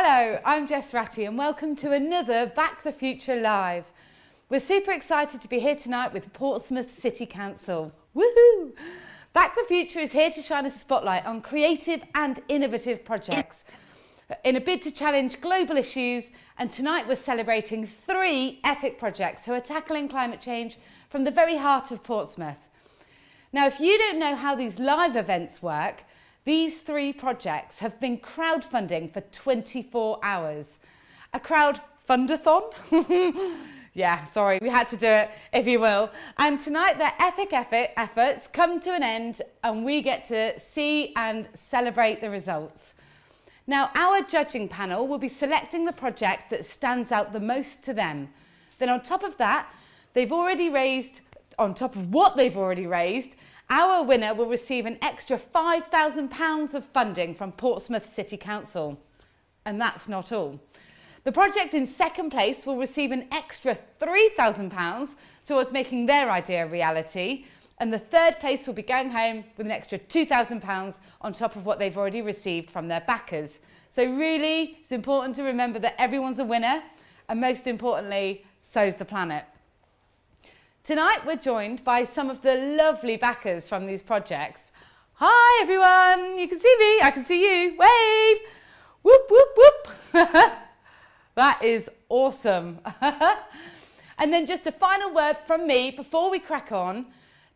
Hello, I'm Jess Ratty and welcome to another Back the Future Live. We're super excited to be here tonight with Portsmouth City Council. Woohoo! Back the Future is here to shine a spotlight on creative and innovative projects in a bid to challenge global issues, and tonight we're celebrating 3 epic projects who are tackling climate change from the very heart of Portsmouth. Now, if you don't know how these live events work, these 3 projects have been crowdfunding for 24 hours. A crowdfundathon? Yeah, sorry, we had to do it, if you will. And tonight their epic efforts come to an end and we get to see and celebrate the results. Now, our judging panel will be selecting the project that stands out the most to them. Then on top of that, on top of what they've already raised, our winner will receive an extra £5,000 of funding from Portsmouth City Council. And that's not all. The project in second place will receive an extra £3,000 towards making their idea a reality. And the third place will be going home with an extra £2,000 on top of what they've already received from their backers. So really, it's important to remember that everyone's a winner, and most importantly, so's the planet. Tonight, we're joined by some of the lovely backers from these projects. Hi, everyone. You can see me. I can see you. Wave. Whoop, whoop, whoop. That is awesome. And then just a final word from me before we crack on.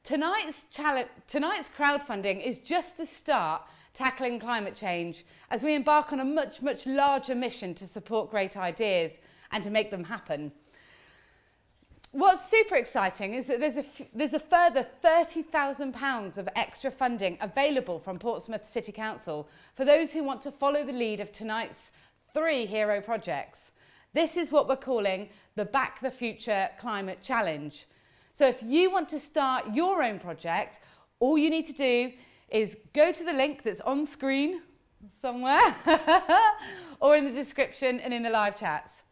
Tonight's crowdfunding is just the start tackling climate change as we embark on a much, much larger mission to support great ideas and to make them happen. What's super exciting is that there's a further £30,000 of extra funding available from Portsmouth City Council for those who want to follow the lead of tonight's 3 hero projects. This is what we're calling the Back the Future Climate Challenge. So if you want to start your own project, all you need to do is go to the link that's on screen somewhere or in the description and in the live chats.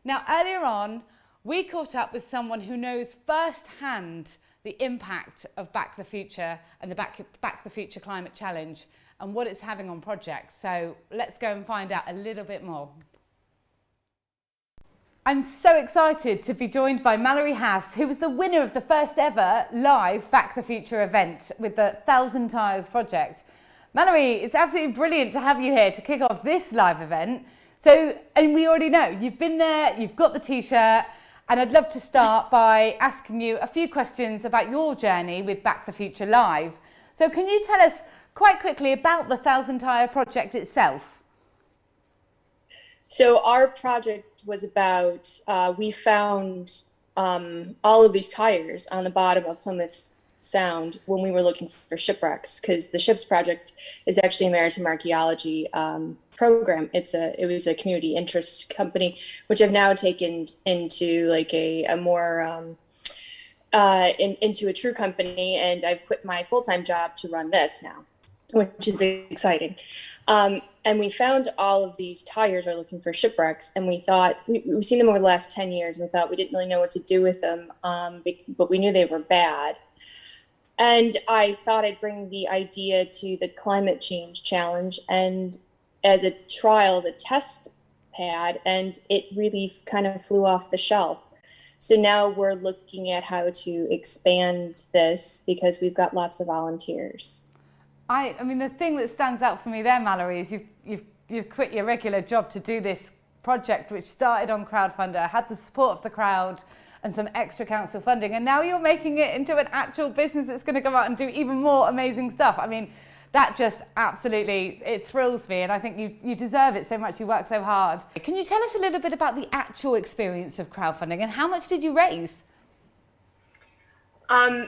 Now, earlier on, we caught up with someone who knows firsthand the impact of Back the Future and the Back the Future Climate Challenge and what it's having on projects. So let's go and find out a little bit more. I'm so excited to be joined by Mallory Hass, who was the winner of the first ever live Back the Future event with the 1,000 Tyres project. Mallory, it's absolutely brilliant to have you here to kick off this live event. So, and we already know, you've been there, you've got the t-shirt, and I'd love to start by asking you a few questions about your journey with Back the Future Live. So can you tell us quite quickly about the 1,000 Tyre project itself? So our project was about, we found all of these tires on the bottom of Plymouth Sound when we were looking for shipwrecks, because the Ships Project is actually a maritime archaeology program. It was a community interest company, which I've now taken into like a more into a true company, and I've quit my full-time job to run this now, which is exciting. And we found all of these tires are looking for shipwrecks, and we thought we've seen them over the last 10 years, and we thought we didn't really know what to do with them, but we knew they were bad. And I thought I'd bring the idea to the climate change challenge and as a trial, the test pad, and it really kind of flew off the shelf. So now we're looking at how to expand this because we've got lots of volunteers. I mean, the thing that stands out for me there, Mallory, is you've quit your regular job to do this project, which started on Crowdfunder, had the support of the crowd and some extra council funding, and now you're making it into an actual business that's going to go out and do even more amazing stuff. I mean, that just absolutely, it thrills me, and I think you deserve it so much. You work so hard. Can you tell us a little bit about the actual experience of crowdfunding and how much did you raise?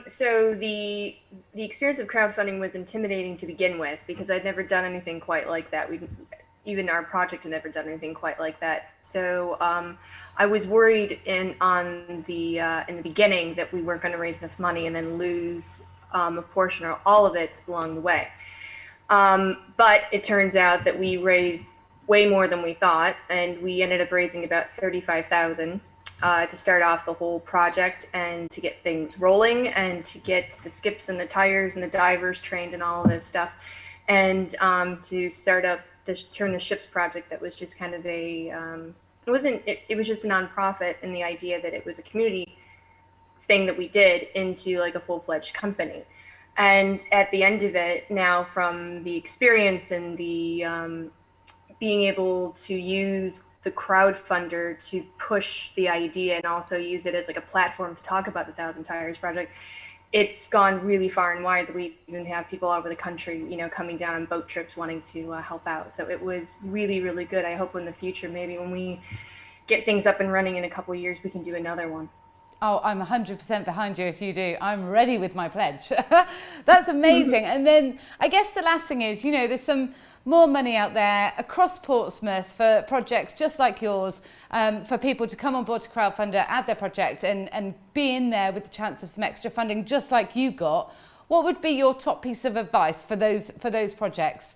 So the experience of crowdfunding was intimidating to begin with because I'd never done anything quite like that. Even our project had never done anything quite like that. So I was worried in the beginning that we weren't going to raise enough money and then lose a portion or all of it along the way. But it turns out that we raised way more than we thought, and we ended up raising about $35,000. To start off the whole project and to get things rolling and to get the skips and the tires and the divers trained and all of this stuff, and to start up Turn the Ships project that was just kind of a, it was just a nonprofit, and the idea that it was a community thing that we did into like a full-fledged company. And at the end of it, now from the experience and the being able to use the crowdfunder to push the idea and also use it as like a platform to talk about the Thousand Tires project, it's gone really far and wide that we even have people all over the country, you know, coming down on boat trips wanting to help out. So it was really, really good. I hope in the future, maybe when we get things up and running in a couple of years, we can do another one. Oh, I'm 100% behind you if you do. I'm ready with my pledge. That's amazing. And then I guess the last thing is, you know, there's some more money out there across Portsmouth for projects just like yours, for people to come on board to Crowdfunder, add their project and be in there with the chance of some extra funding just like you got. What would be your top piece of advice for those projects?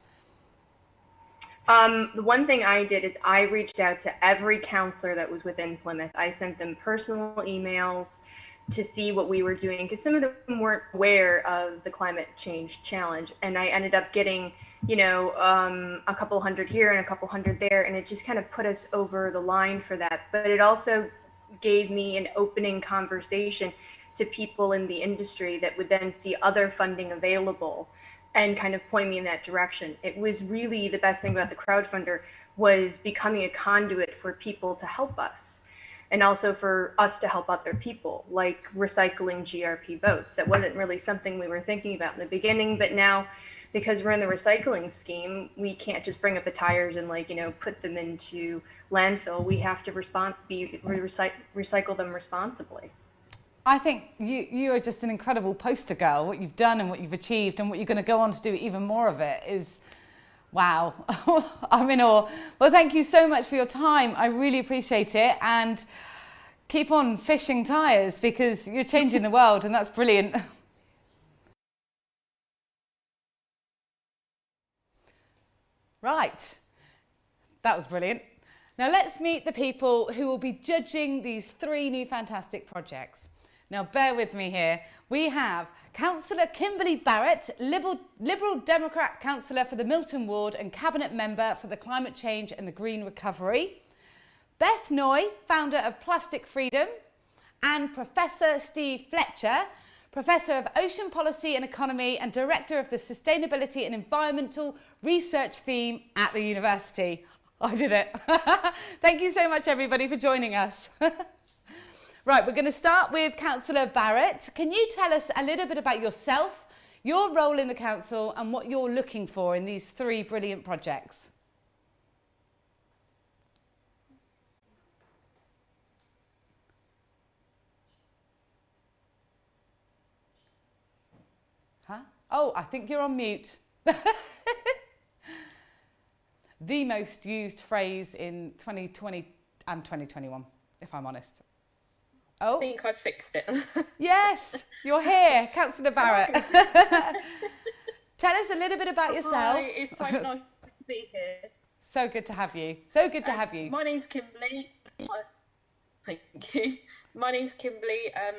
The one thing I did is I reached out to every councillor that was within Plymouth. I sent them personal emails to see what we were doing, because some of them weren't aware of the climate change challenge. And I ended up getting, you know, a couple hundred here and a couple hundred there, and it just kind of put us over the line for that. But it also gave me an opening conversation to people in the industry that would then see other funding available and kind of point me in that direction. It was really the best thing about the crowdfunder was becoming a conduit for people to help us, and also for us to help other people, like recycling GRP boats. That wasn't really something we were thinking about in the beginning, but now because we're in the recycling scheme, we can't just bring up the tires and like, you know, put them into landfill. We have to recycle them responsibly. I think you are just an incredible poster girl. What you've done and what you've achieved and what you're going to go on to do even more of it is, wow. I'm in awe. Well, thank you so much for your time. I really appreciate it, and keep on fishing tires because you're changing the world, and that's brilliant. Right, that was brilliant. Now let's meet the people who will be judging these 3 new fantastic projects. Now bear with me here. We have Councillor Kimberly Barrett, Liberal Democrat Councillor for the Milton Ward and Cabinet Member for the Climate Change and the Green Recovery. Beth Noy, founder of Plastic Freedom, and Professor Steve Fletcher, Professor of Ocean Policy and Economy and Director of the Sustainability and Environmental Research Theme at the university. I did it. Thank you so much, everybody, for joining us. Right, we're going to start with Councillor Barrett. Can you tell us a little bit about yourself, your role in the council, and what you're looking for in these 3 brilliant projects? Huh? Oh, I think you're on mute. The most used phrase in 2020 and 2021, if I'm honest. Oh, I think I fixed it. Yes, you're here, Councillor Barrett. Tell us a little bit about yourself. Hi, it's so nice to be here. So good to have you. So good to have you. My name's Kimberly. Thank you. My name's Kimberly. I'm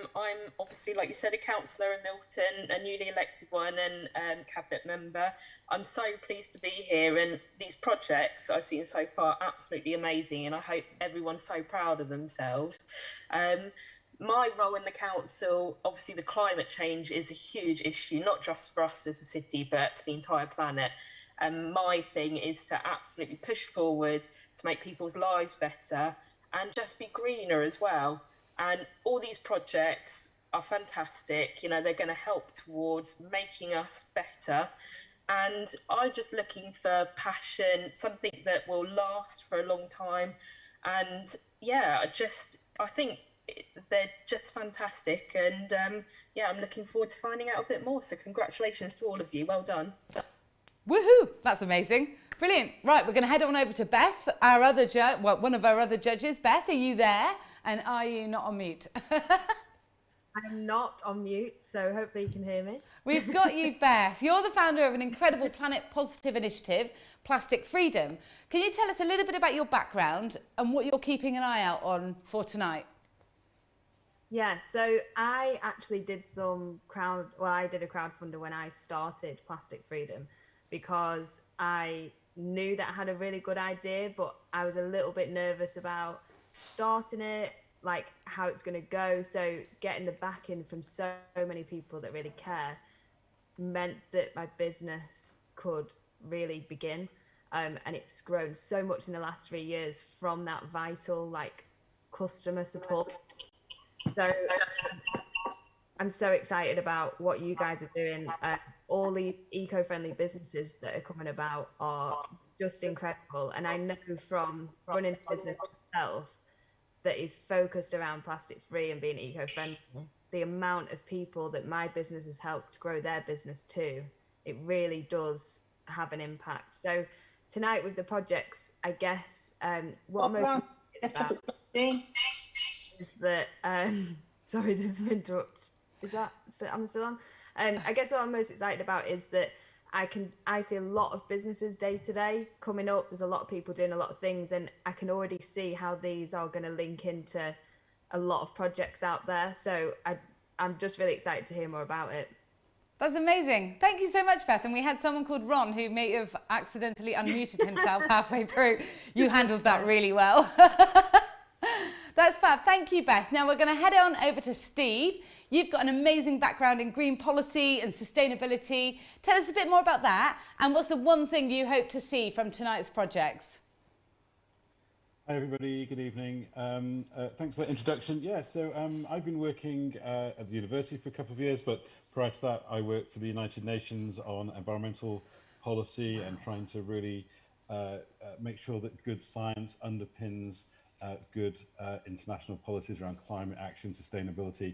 obviously, like you said, a councillor in Milton, a newly elected one, and cabinet member. I'm so pleased to be here, and these projects I've seen so far are absolutely amazing, and I hope everyone's so proud of themselves. My role in the council, obviously the climate change is a huge issue, not just for us as a city, but for the entire planet. And my thing is to absolutely push forward to make people's lives better and just be greener as well. And all these projects are fantastic. You know, they're going to help towards making us better. And I'm just looking for passion, something that will last for a long time. And yeah, I think they're just fantastic. And yeah, I'm looking forward to finding out a bit more. So congratulations to all of you. Well done. Woohoo! That's amazing. Brilliant. Right, we're going to head on over to Beth, our other judge, well, one of our other judges. Beth, are you there? And are you not on mute? I'm not on mute, so hopefully you can hear me. We've got you, Beth. You're the founder of an incredible planet positive initiative, Plastic Freedom. Can you tell us a little bit about your background and what you're keeping an eye out on for tonight? Yeah, so I actually did I did a crowdfunder when I started Plastic Freedom, because I knew that I had a really good idea, but I was a little bit nervous about starting it, like how it's going to go. So getting the backing from so many people that really care meant that my business could really begin. And it's grown so much in the last 3 years from that vital like customer support. So I'm so excited about what you guys are doing. All the eco-friendly businesses that are coming about are just incredible. And I know from running a business myself that is focused around plastic free and being eco-friendly, the amount of people that my business has helped grow their business too, it really does have an impact. So tonight with the projects, I guess what I'm most excited about is that sorry, there's an interrupt. Is that so? I'm still on. I guess what I'm most excited about is that I see a lot of businesses day to day coming up. There's a lot of people doing a lot of things, and I can already see how these are going to link into a lot of projects out there. So I'm just really excited to hear more about it. That's amazing. Thank you so much, Beth. And we had someone called Ron who may have accidentally unmuted himself halfway through. You handled that really well. That's fab. Thank you, Beth. Now we're going to head on over to Steve. You've got an amazing background in green policy and sustainability. Tell us a bit more about that, and what's the one thing you hope to see from tonight's projects? Hi everybody, good evening. Thanks for that introduction. Yeah, so I've been working at the university for a couple of years, but prior to that I worked for the United Nations on environmental policy and trying to really make sure that good science underpins good international policies around climate action, sustainability,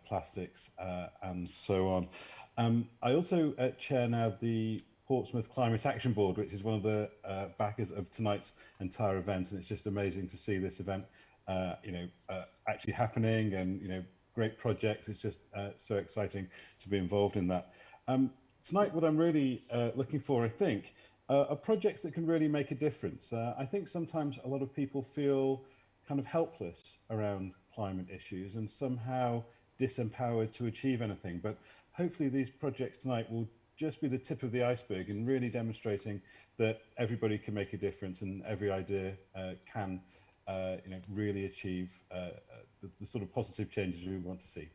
plastics, and so on. I also chair now the Portsmouth Climate Action Board, which is one of the backers of tonight's entire event, and it's just amazing to see this event, actually happening, and great projects. It's just so exciting to be involved in that. Tonight, what I'm really looking for, I think, are projects that can really make a difference. I think sometimes a lot of people feel kind of helpless around climate issues and somehow disempowered to achieve anything. But hopefully these projects tonight will just be the tip of the iceberg in really demonstrating that everybody can make a difference and every idea can really achieve the sort of positive changes we want to see.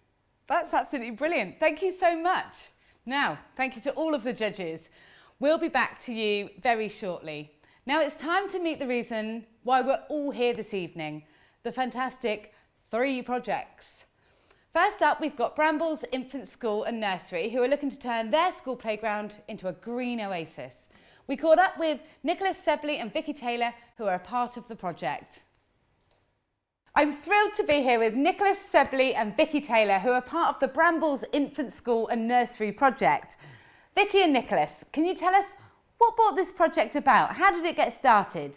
That's absolutely brilliant. Thank you so much. Now, thank you to all of the judges. We'll be back to you very shortly. Now it's time to meet the reason why we're all here this evening, the fantastic 3 projects. First up, we've got Brambles Infant School and Nursery, who are looking to turn their school playground into a green oasis. We caught up with Nicholas Sebley and Vicky Taylor, who are a part of the project. I'm thrilled to be here with Nicholas Sebley and Vicky Taylor, who are part of the Brambles Infant School and Nursery project. Vicky and Nicholas, can you tell us what brought this project about? How did it get started?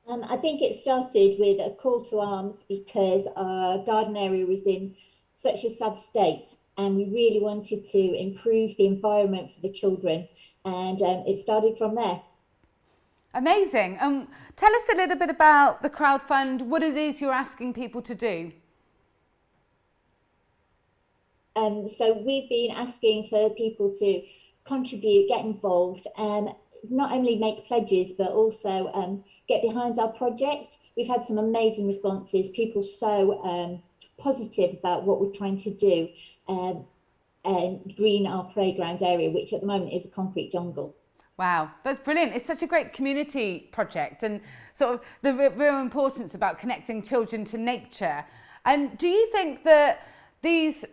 I think it started with a call to arms because our garden area was in such a sad state, and we really wanted to improve the environment for the children, and it started from there. Amazing. Tell us a little bit about the crowdfund, what it is you're asking people to do. So we've been asking for people to contribute, get involved, and not only make pledges, but also get behind our project. We've had some amazing responses, people so positive about what we're trying to do and green our playground area, which at the moment is a concrete jungle. Wow, that's brilliant. It's such a great community project, and sort of the real importance about connecting children to nature. And do you think that these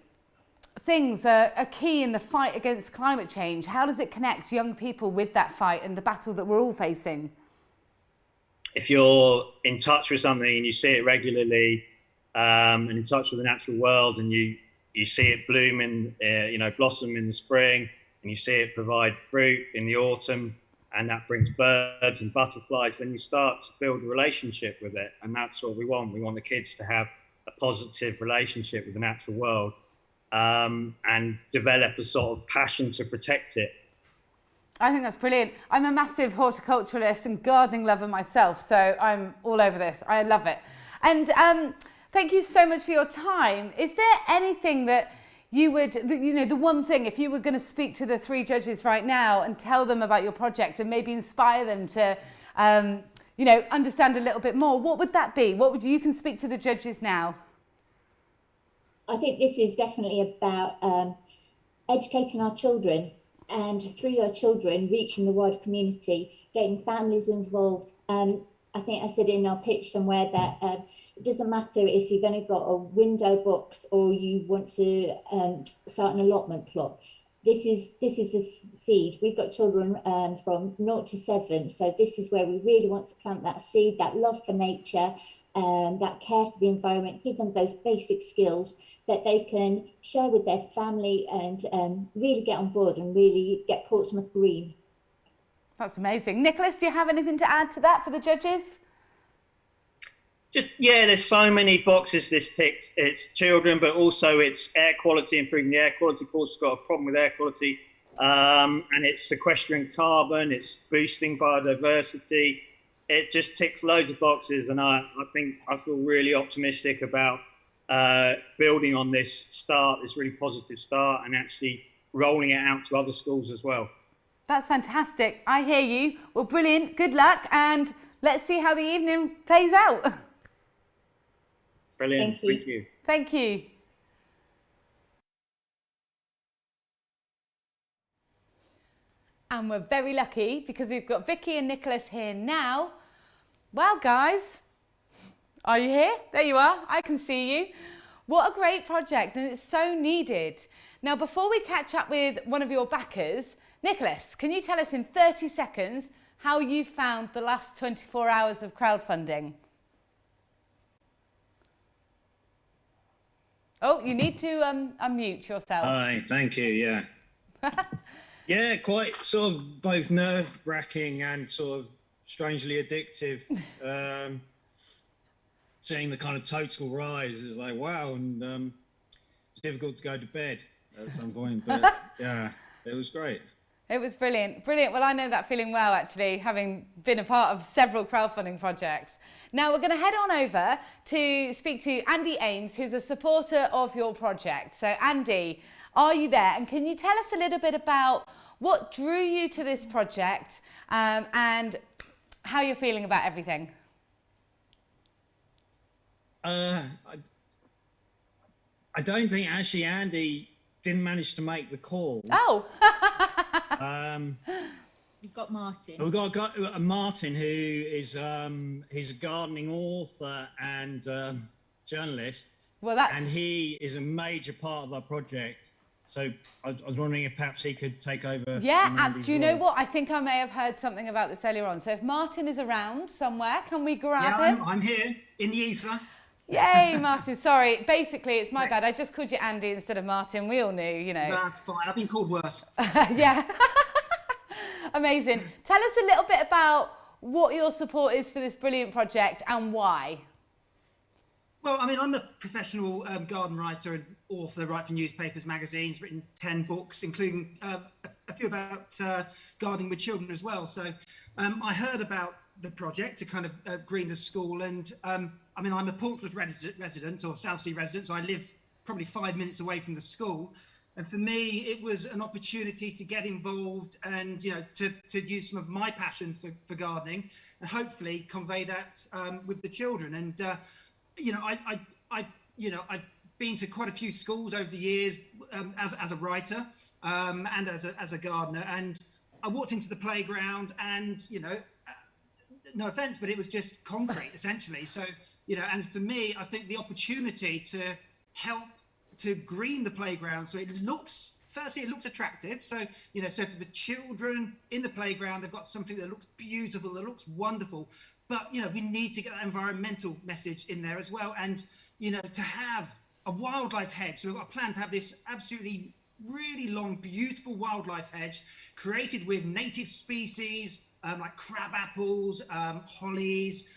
things are key in the fight against climate change? How does it connect young people with that fight and the battle that we're all facing? If you're in touch with something and you see it regularly, and in touch with the natural world, and you see it bloom and blossom in the spring, and you see it provide fruit in the autumn, and that brings birds and butterflies, then you start to build a relationship with it. And that's what we want. We want the kids to have a positive relationship with the natural world, and develop a sort of passion to protect it. I think that's brilliant. I'm a massive horticulturalist and gardening lover myself, so I'm all over this. I love it. And thank you so much for your time. Is there anything that you would, the one thing, if you were going to speak to the 3 judges right now and tell them about your project and maybe inspire them to, understand a little bit more, what would that be? You can speak to the judges now. I think this is definitely about educating our children, and through your children reaching the wider community, getting families involved. I think I said in our pitch somewhere that it doesn't matter if you're going to got a window box or you want to start an allotment plot. This is the seed. We've got children from 0 to 7, so this is where we really want to plant that seed, that love for nature, that care for the environment, give them those basic skills that they can share with their family and really get on board and really get Portsmouth green. That's amazing. Nicholas, do you have anything to add to that for the judges? There's so many boxes this ticks. It's children, but also it's air quality, improving the air quality. Portsmouth's got a problem with air quality, and it's sequestering carbon, it's boosting biodiversity. It just ticks loads of boxes, and I feel really optimistic about building on this really positive start, and actually rolling it out to other schools as well. That's fantastic. I hear you. Well, brilliant. Good luck, and let's see how the evening plays out. Brilliant. Thank you. Thank you. And we're very lucky because we've got Vicky and Nicholas here now. Well, guys, are you here? There you are. I can see you. What a great project, and it's so needed. Now, before we catch up with one of your backers, Nicholas, can you tell us in 30 seconds how you found the last 24 hours of crowdfunding? Oh, you need to unmute yourself. Hi, thank you, yeah. Yeah, quite sort of both nerve-wracking and sort of strangely addictive. Seeing the kind of total rise is like, wow, and it's difficult to go to bed at some point, but yeah, it was great. It was brilliant. Brilliant. Well, I know that feeling well, actually, having been a part of several crowdfunding projects. Now, we're going to head on over to speak to Andy Ames, who's a supporter of your project. So, Andy, are you there? And can you tell us a little bit about what drew you to this project and how you're feeling about everything? I don't think actually Andy didn't manage to make the call. Oh. We've got Martin. We've got Martin, who is he's a gardening author and journalist. Well, and he is a major part of our project. So I was wondering if perhaps he could take over. Yeah, do you know what? I think I may have heard something about this earlier on. So if Martin is around somewhere, can we grab him? I'm here in the ether. Yay, Martin. Sorry. Basically, it's my bad. I just called you Andy instead of Martin. We all knew, you know. That's fine. I've been called worse. Yeah. Amazing. Tell us a little bit about what your support is for this brilliant project and why. Well, I mean, I'm a professional garden writer and author, write for newspapers, magazines, written 10 books, including a few about gardening with children as well. So I heard about the project to kind of green the school. And I mean, I'm a Portsmouth resident or Southsea resident, so I live probably 5 minutes away from the school. And for me, it was an opportunity to get involved and, you know, to use some of my passion for gardening and hopefully convey that with the children. And, you know, I've been to quite a few schools over the years as a writer and as a gardener. And I walked into the playground and, you know, no offense, but it was just concrete essentially. So, you know, and for me, I think the opportunity to help to green the playground so it looks, firstly, it looks attractive. So, you know, so for the children in the playground, they've got something that looks beautiful, that looks wonderful. But, you know, we need to get that environmental message in there as well. And, you know, to have a wildlife hedge. So we've got a plan to have this absolutely really long, beautiful wildlife hedge created with native species like crab apples, hollies,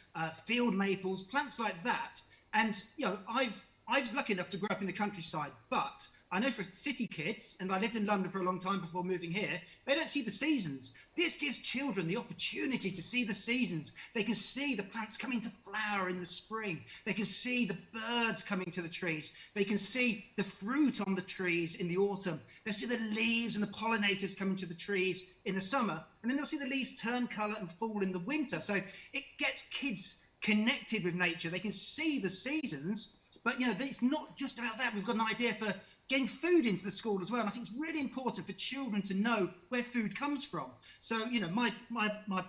field maples, plants like that. And, you know, I've I was lucky enough to grow up in the countryside, but I know for city kids, and I lived in London for a long time before moving here, they don't see the seasons. This gives children the opportunity to see the seasons. They can see the plants coming to flower in the spring. They can see the birds coming to the trees. They can see the fruit on the trees in the autumn. They'll see the leaves and the pollinators coming to the trees in the summer. And then they'll see the leaves turn colour and fall in the winter. So it gets kids connected with nature. They can see the seasons. But, you know, it's not just about that. We've got an idea for getting food into the school as well. And I think it's really important for children to know where food comes from. So, you know, my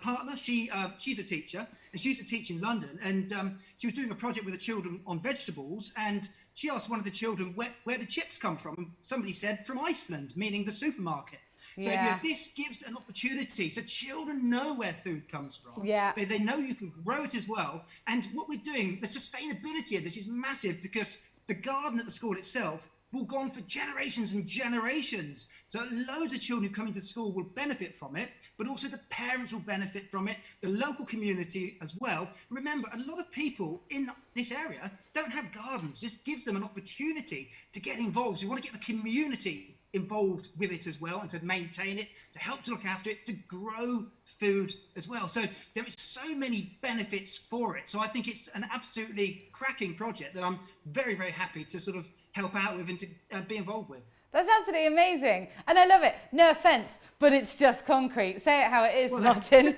partner, she's a teacher, and she used to teach in London. And she was doing a project with the children on vegetables. And she asked one of the children, where the chips come from? And somebody said, from Iceland, meaning the supermarket. So you know, this gives an opportunity so children know where food comes from. Yeah. They know you can grow it as well. And what we're doing, the sustainability of this is massive, because the garden at the school itself will go on for generations and generations. So loads of children who come into school will benefit from it, but also the parents will benefit from it, the local community as well. Remember, a lot of people in this area don't have gardens. This gives them an opportunity to get involved. We want to get the community involved with it as well, and to maintain it, to help to look after it, to grow food as well. So there is so many benefits for it. So I think it's an absolutely cracking project that I'm very, very happy to sort of help out with and to be involved with. That's absolutely amazing. And I love it. No offence, but it's just concrete. Say it how it is, Martin.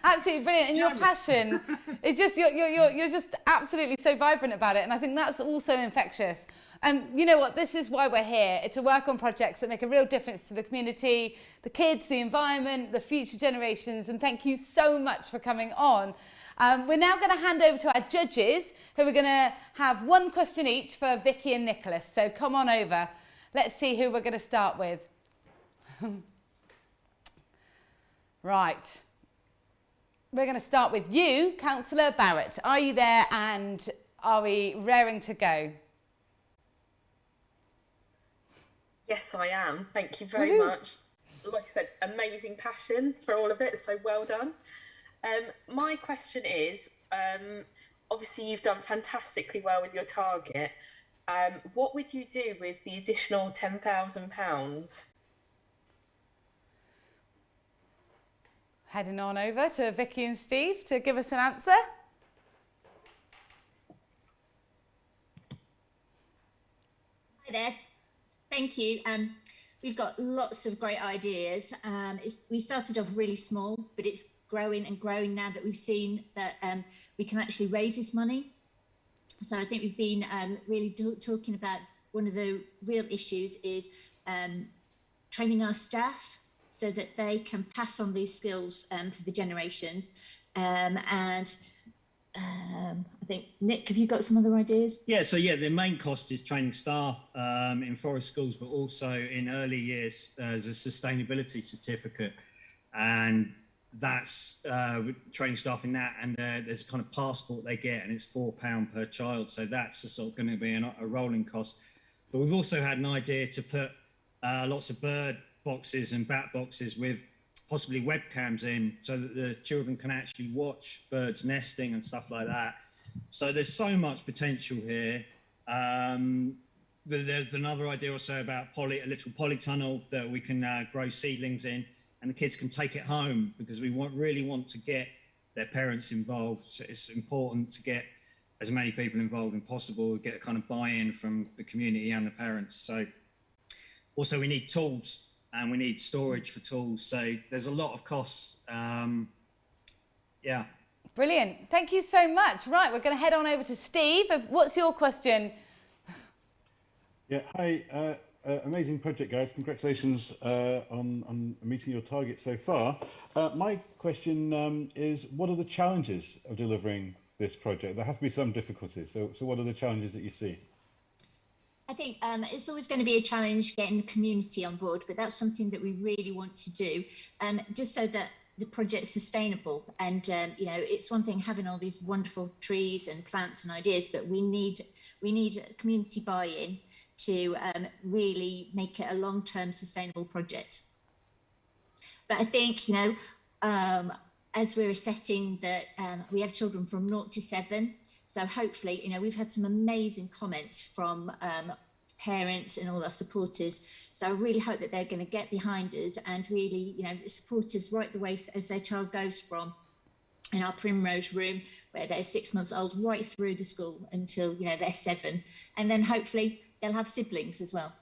Absolutely brilliant. And your passion, it's just, you're just absolutely so vibrant about it. And I think that's also infectious. And you know what, this is why we're here, to work on projects that make a real difference to the community, the kids, the environment, the future generations. And thank you so much for coming on. We're now going to hand over to our judges, who are going to have one question each for Vicky and Nicholas. So come on over. Let's see who we're going to start with. Right. We're going to start with you, Councillor Barrett. Are you there, and are we raring to go? Yes, I am. Thank you very much. Like I said, amazing passion for all of it. So well done. My question is, obviously you've done fantastically well with your target. What would you do with the additional £10,000? Heading on over to Vicky and Steve to give us an answer. Hi there. Thank you. We've got lots of great ideas. We started off really small, but it's growing and growing now that we've seen that we can actually raise this money. So I think we've been really talking about one of the real issues is training our staff so that they can pass on these skills for the generations. I think, Nick, have you got some other ideas? Yeah, so the main cost is training staff in forest schools, but also in early years as a sustainability certificate. And that's training staff in that, and there's a kind of passport they get, and it's £4 per child. So that's sort of going to be a rolling cost. But we've also had an idea to put lots of bird boxes and bat boxes with possibly webcams in, so that the children can actually watch birds nesting and stuff like that. So there's so much potential here. There's another idea also about a little polytunnel that we can grow seedlings in, and the kids can take it home, because we really want to get their parents involved. So it's important to get as many people involved as possible, get a kind of buy-in from the community and the parents. So also we need tools, and we need storage for tools. So there's a lot of costs. Yeah. Brilliant. Thank you so much. Right, we're going to head on over to Steve. What's your question? Yeah, hi. Amazing project, guys. Congratulations on meeting your target so far. My question is, what are the challenges of delivering this project? There have to be some difficulties. So what are the challenges that you see? I think it's always going to be a challenge getting the community on board, but that's something that we really want to do, just so that the project's sustainable. And you know, it's one thing having all these wonderful trees and plants and ideas, but we need community buy-in to really make it a long-term sustainable project. But I think, you know, as we're setting that we have children from 0 to 7, So hopefully, we've had some amazing comments from parents and all our supporters. So I really hope that they're going to get behind us and really, support us right the way as their child goes from in our Primrose room, where they're 6 months old, right through the school until, they're 7. And then hopefully they'll have siblings as well.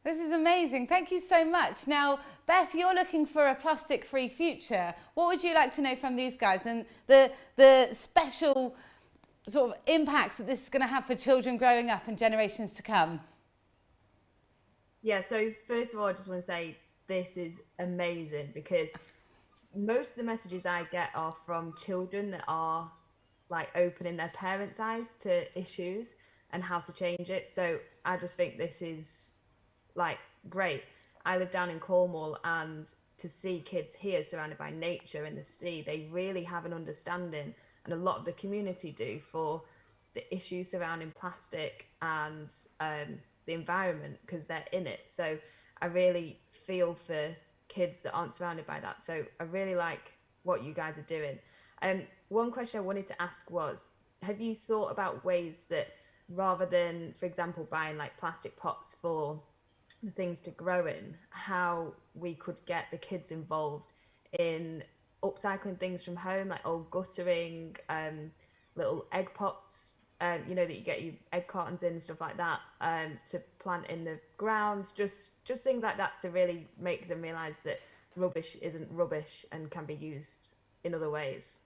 This is amazing. Thank you so much. Now, Beth, you're looking for a plastic-free future. What would you like to know from these guys and the special sort of impacts that this is going to have for children growing up and generations to come? Yeah, so first of all, I just want to say this is amazing, because most of the messages I get are from children that are like opening their parents' eyes to issues and how to change it. So I just think this is like great. I live down in Cornwall, and to see kids here surrounded by nature and the sea, they really have an understanding, and a lot of the community do, for the issues surrounding plastic and the environment, because they're in it. So I really feel for kids that aren't surrounded by that. So I really like what you guys are doing. One question I wanted to ask was, have you thought about ways that, rather than, for example, buying like plastic pots for the things to grow in, how we could get the kids involved in upcycling things from home, like old guttering, little egg pots, that you get your egg cartons in and stuff like that, to plant in the ground, just things like that, to really make them realise that rubbish isn't rubbish and can be used in other ways.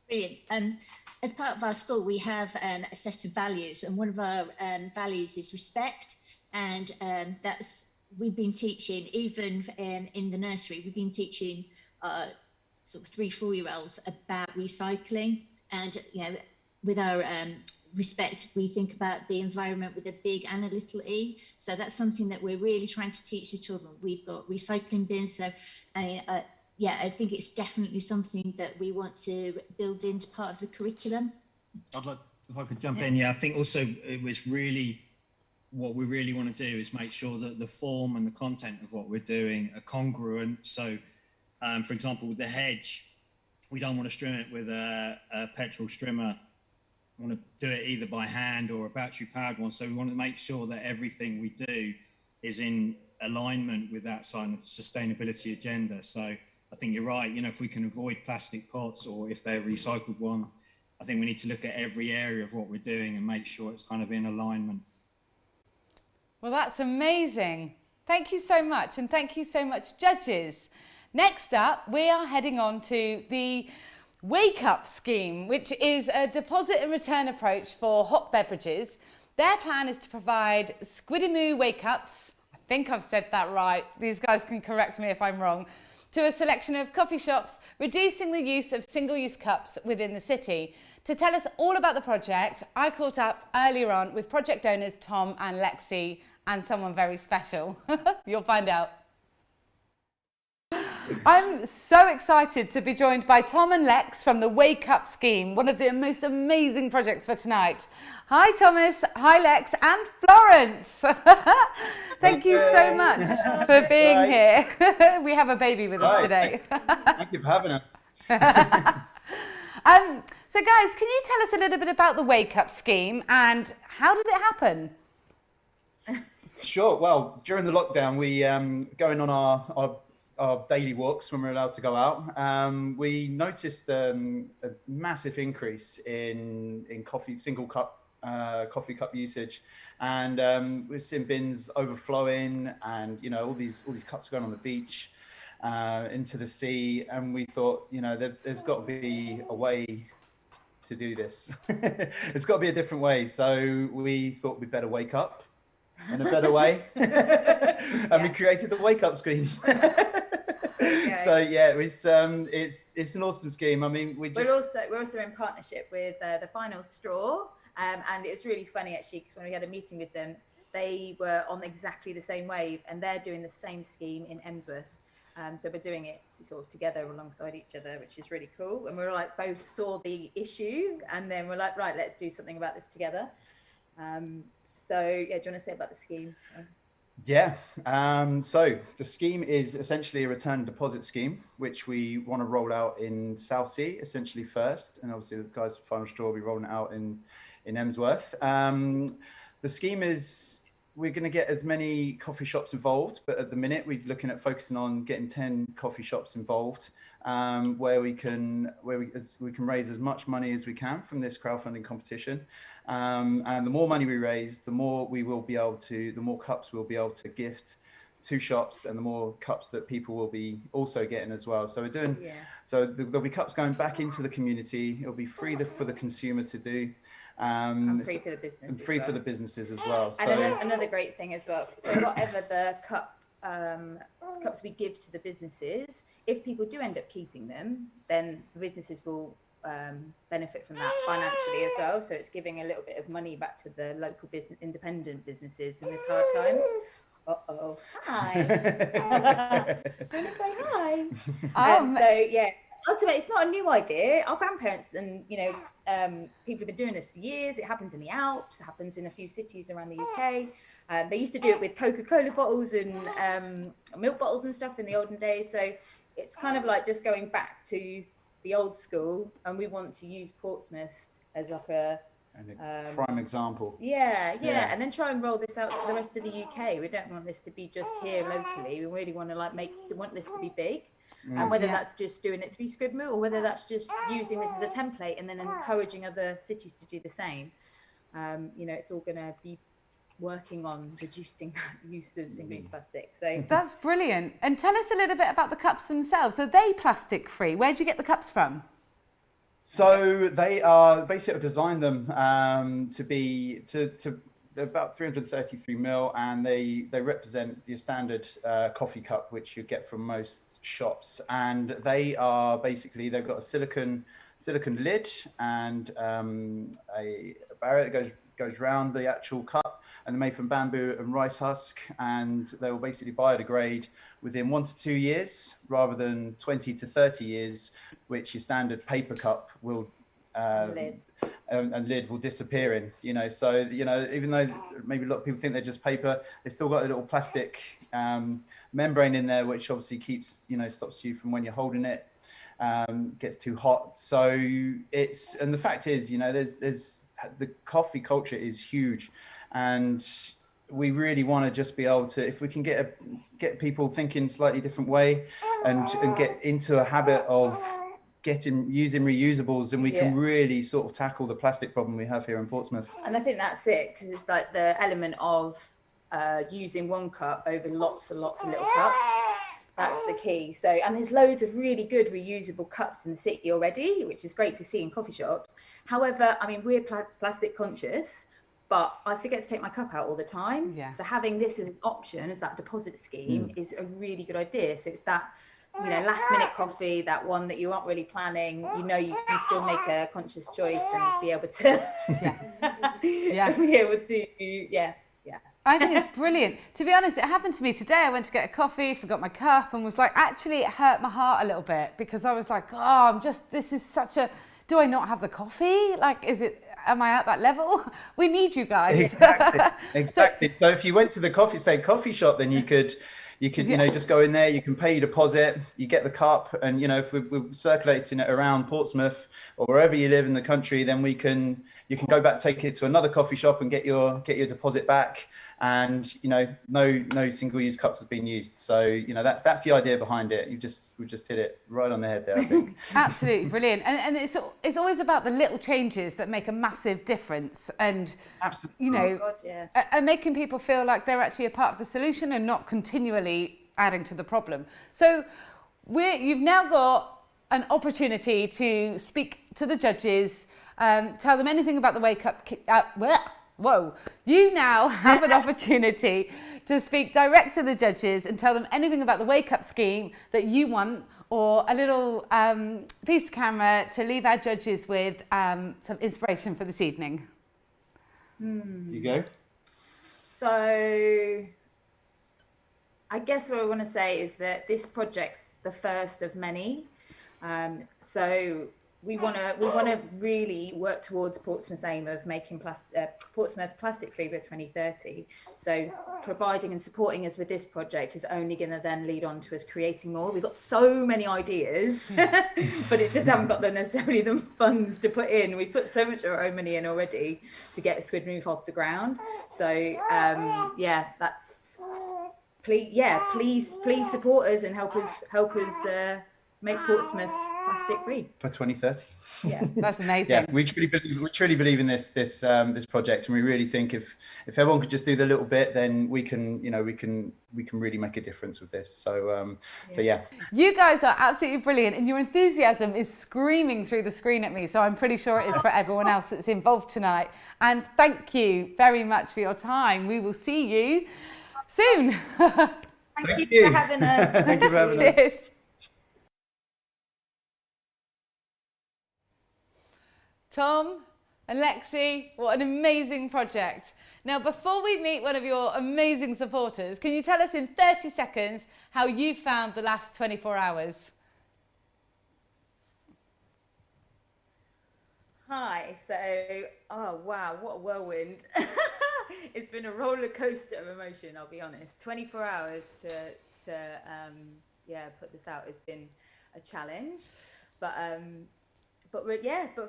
Brilliant. As part of our school, we have a set of values, and one of our values is respect. And we've been teaching, even in the nursery, we've been teaching sort of 3-4-year-olds about recycling. And, with our respect, we think about the environment with a big and a little e. So that's something that we're really trying to teach the children. We've got recycling bins. So, I think it's definitely something that we want to build into part of the curriculum. I'd like, if I could jump in. Yeah, I think also it was really, what we really want to do is make sure that the form and the content of what we're doing are congruent. So, for example, with the hedge, we don't want to strim it with a petrol strimmer. We want to do it either by hand or a battery powered one. So we want to make sure that everything we do is in alignment with that side of the sustainability agenda. So I think you're right. If we can avoid plastic pots, or if they're recycled one, I think we need to look at every area of what we're doing and make sure it's kind of in alignment. Well, that's amazing. Thank you so much. And thank you so much, judges. Next up, we are heading on to the Wake Up scheme, which is a deposit and return approach for hot beverages. Their plan is to provide Squiddy Wake Ups, I think I've said that right, these guys can correct me if I'm wrong, to a selection of coffee shops, reducing the use of single-use cups within the city. To tell us all about the project, I caught up earlier on with project owners Tom and Lexi, and someone very special. You'll find out. I'm so excited to be joined by Tom and Lex from the Wake Up scheme, one of the most amazing projects for tonight. Hi Thomas, hi Lex, and Florence. Thank you so much for being here. We have a baby with us today. Thank you for having us. So guys, can you tell us a little bit about the Wake Up scheme and how did it happen? Sure. Well, during the lockdown, we going on our daily walks when we're allowed to go out. We noticed a massive increase in single cup coffee cup usage, and we've seen bins overflowing, and all these cups are going on the beach into the sea. And we thought, there's got to be a way to do this. It's got to be a different way. So we thought we'd better wake up in a better way. And we created the Wake Up scheme. So yeah, it was it's an awesome scheme. I mean, we're also in partnership with the Final Straw, and it was really funny actually, because when we had a meeting with them, they were on exactly the same wave, and they're doing the same scheme in Emsworth. So we're doing it sort of together alongside each other, which is really cool. And we're like, both saw the issue, and then we're like, right, let's do something about this together. So yeah, do you want to say about the scheme? Yeah, so the scheme is essentially a return deposit scheme, which we want to roll out in Southsea essentially first, and obviously the guys at Final Straw will be rolling it out in Emsworth. The scheme is, we're going to get as many coffee shops involved, but at the minute we're looking at focusing on getting 10 coffee shops involved, where we can raise as much money as we can from this crowdfunding competition. And the more money we raise, the more cups we'll be able to gift to shops, and the more cups that people will be also getting as well. So we're doing, so there'll be cups going back into the community. It'll be free for the consumer to do. And free for the business. And free for the businesses as well. And So another great thing as well. So whatever the cups we give to the businesses, if people do end up keeping them, then the businesses will benefit from that financially as well. So it's giving a little bit of money back to the local business, independent businesses in this hard times. Uh-oh. Hi. Want to say hi? So yeah, ultimately it's not a new idea. Our grandparents and people have been doing this for years. It happens in the Alps, it happens in a few cities around the UK. They used to do it with Coca-Cola bottles and milk bottles and stuff in the olden days. So it's kind of like just going back to the old school, and we want to use Portsmouth as like a prime example. Yeah, and then try and roll this out to the rest of the UK. We don't want this to be just here locally. We really want to want this to be big. And whether that's just doing it through Scribner, or whether that's just using this as a template and then encouraging other cities to do the same. It's all going to be working on reducing that use of single-use plastic. So that's brilliant. And tell us a little bit about the cups themselves. So they plastic free. Where do you get the cups from? So they are basically designed them to be they're about 333 ml, and they represent your standard coffee cup, which you get from most shops. And they are basically, they've got a silicone lid and a barrier that goes around the actual cup, and they're made from bamboo and rice husk, and they will basically biodegrade within 1 to 2 years rather than 20 to 30 years, which your standard paper cup will and lid will disappear in. So even though maybe a lot of people think they're just paper, they've still got a little plastic membrane in there, which obviously keeps stops you from, when you're holding it, gets too hot. So and the fact is, there's the coffee culture is huge, and we really want to just be able to, if we can get people thinking slightly different way, and get into a habit of using reusables, and we can really sort of tackle the plastic problem we have here in Portsmouth. And I think that's it, because it's like the element of using one cup over lots and lots of little cups. That's the key. So, and there's loads of really good reusable cups in the city already, which is great to see in coffee shops. However, I mean, we're plastic conscious, but I forget to take my cup out all the time. Yeah. So having this as an option, as that deposit scheme, is a really good idea. So it's that, last minute coffee, that one that you aren't really planning, you can still make a conscious choice and be able to, be able to, I think it's brilliant. To be honest, it happened to me today. I went to get a coffee, forgot my cup, and was like, actually, it hurt my heart a little bit, because I was like, this is such a, do I not have the coffee? Like, am I at that level? We need you guys. Exactly. So if you went to the coffee shop, then you could just go in there, you can pay your deposit, you get the cup, and if we're circulating it around Portsmouth or wherever you live in the country, then you can go back, take it to another coffee shop and get your deposit back, and no single-use cups have been used. So that's the idea behind it. We just hit it right on the head there, I think. Absolutely brilliant. And it's always about the little changes that make a massive difference, and absolutely. And making people feel like they're actually a part of the solution and not continually adding to the problem. So you've now got an opportunity to speak to the judges, tell them anything about the Wake Up. You now have an opportunity to speak direct to the judges and tell them anything about the Wake Up scheme that you want, or a little piece of camera to leave our judges with some inspiration for this evening. You go. So I guess what I want to say is that this project's the first of many. So we want to really work towards Portsmouth's aim of making Portsmouth plastic free by 2030. So providing and supporting us with this project is only going to then lead on to us creating more. We've got so many ideas, but it's just haven't got necessarily the funds to put in. We've put so much of our own money in already to get a Squid Move off the ground. So yeah, that's please support us and help us make Portsmouth plastic free for 2030. Yeah, that's amazing. Yeah, we truly believe in this project, and we really think if everyone could just do the little bit, then we can really make a difference with this. So yeah. You guys are absolutely brilliant, and your enthusiasm is screaming through the screen at me. So I'm pretty sure it's for everyone else that's involved tonight. And thank you very much for your time. We will see you soon. Thank you for having us. Thank you for having us. Tom and Lexi, what an amazing project. Now, before we meet one of your amazing supporters, can you tell us in 30 seconds how you found the last 24 hours? Hi, so, oh wow, what a whirlwind. It's been a roller coaster of emotion, I'll be honest. 24 hours to put this out has been a challenge, but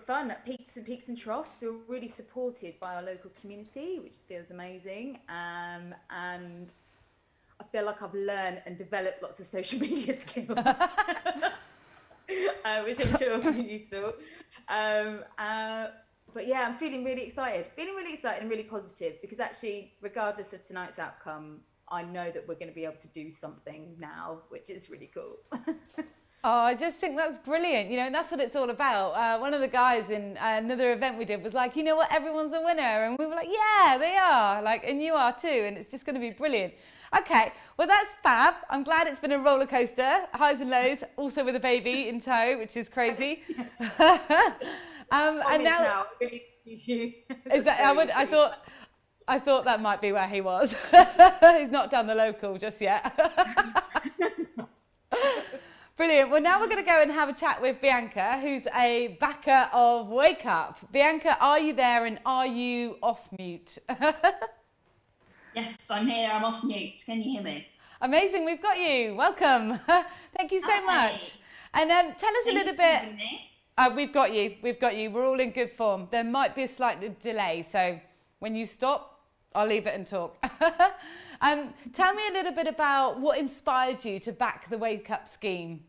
fun. Peaks and troughs. Feel really supported by our local community, which feels amazing. And I feel like I've learned and developed lots of social media skills, which I'm sure will be useful. But yeah, I'm feeling really excited and really positive, because actually, regardless of tonight's outcome, I know that we're going to be able to do something now, which is really cool. Oh, I just think that's brilliant. You know, and that's what it's all about. One of the guys in another event we did was like, you know what, everyone's a winner. And we were like, yeah, they are. Like, and you are too. And it's just going to be brilliant. Okay, well, that's fab. I'm glad it's been a roller coaster, highs and lows, also with a baby in tow, which is crazy. And now, is that, I thought that might be where he was. He's not done the local just yet. Brilliant. Well, now we're going to go and have a chat with Bianca, who's a backer of Wake Up. Bianca, are you there, and are you off mute? Yes, I'm here. I'm off mute. Can you hear me? Amazing. We've got you. Welcome. Thank you so much. And tell us a little bit. We've got you. We've got you. We're all in good form. There might be a slight delay, so when you stop, I'll leave it and talk. Tell me a little bit about what inspired you to back the Wake Up scheme.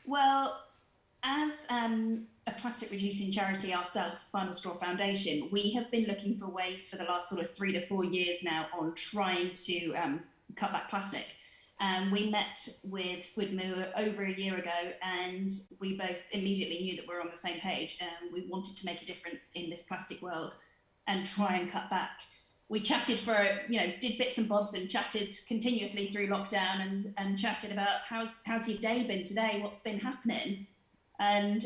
Well, as a plastic reducing charity ourselves, Final Straw Foundation, we have been looking for ways for the last sort of 3 to 4 years now on trying to cut back plastic. We met with Squid Moo over a year ago, and we both immediately knew that we were on the same page. We wanted to make a difference in this plastic world and try and cut back. We chatted for, did bits and bobs and chatted continuously through lockdown and chatted about how's your day been today, what's been happening. And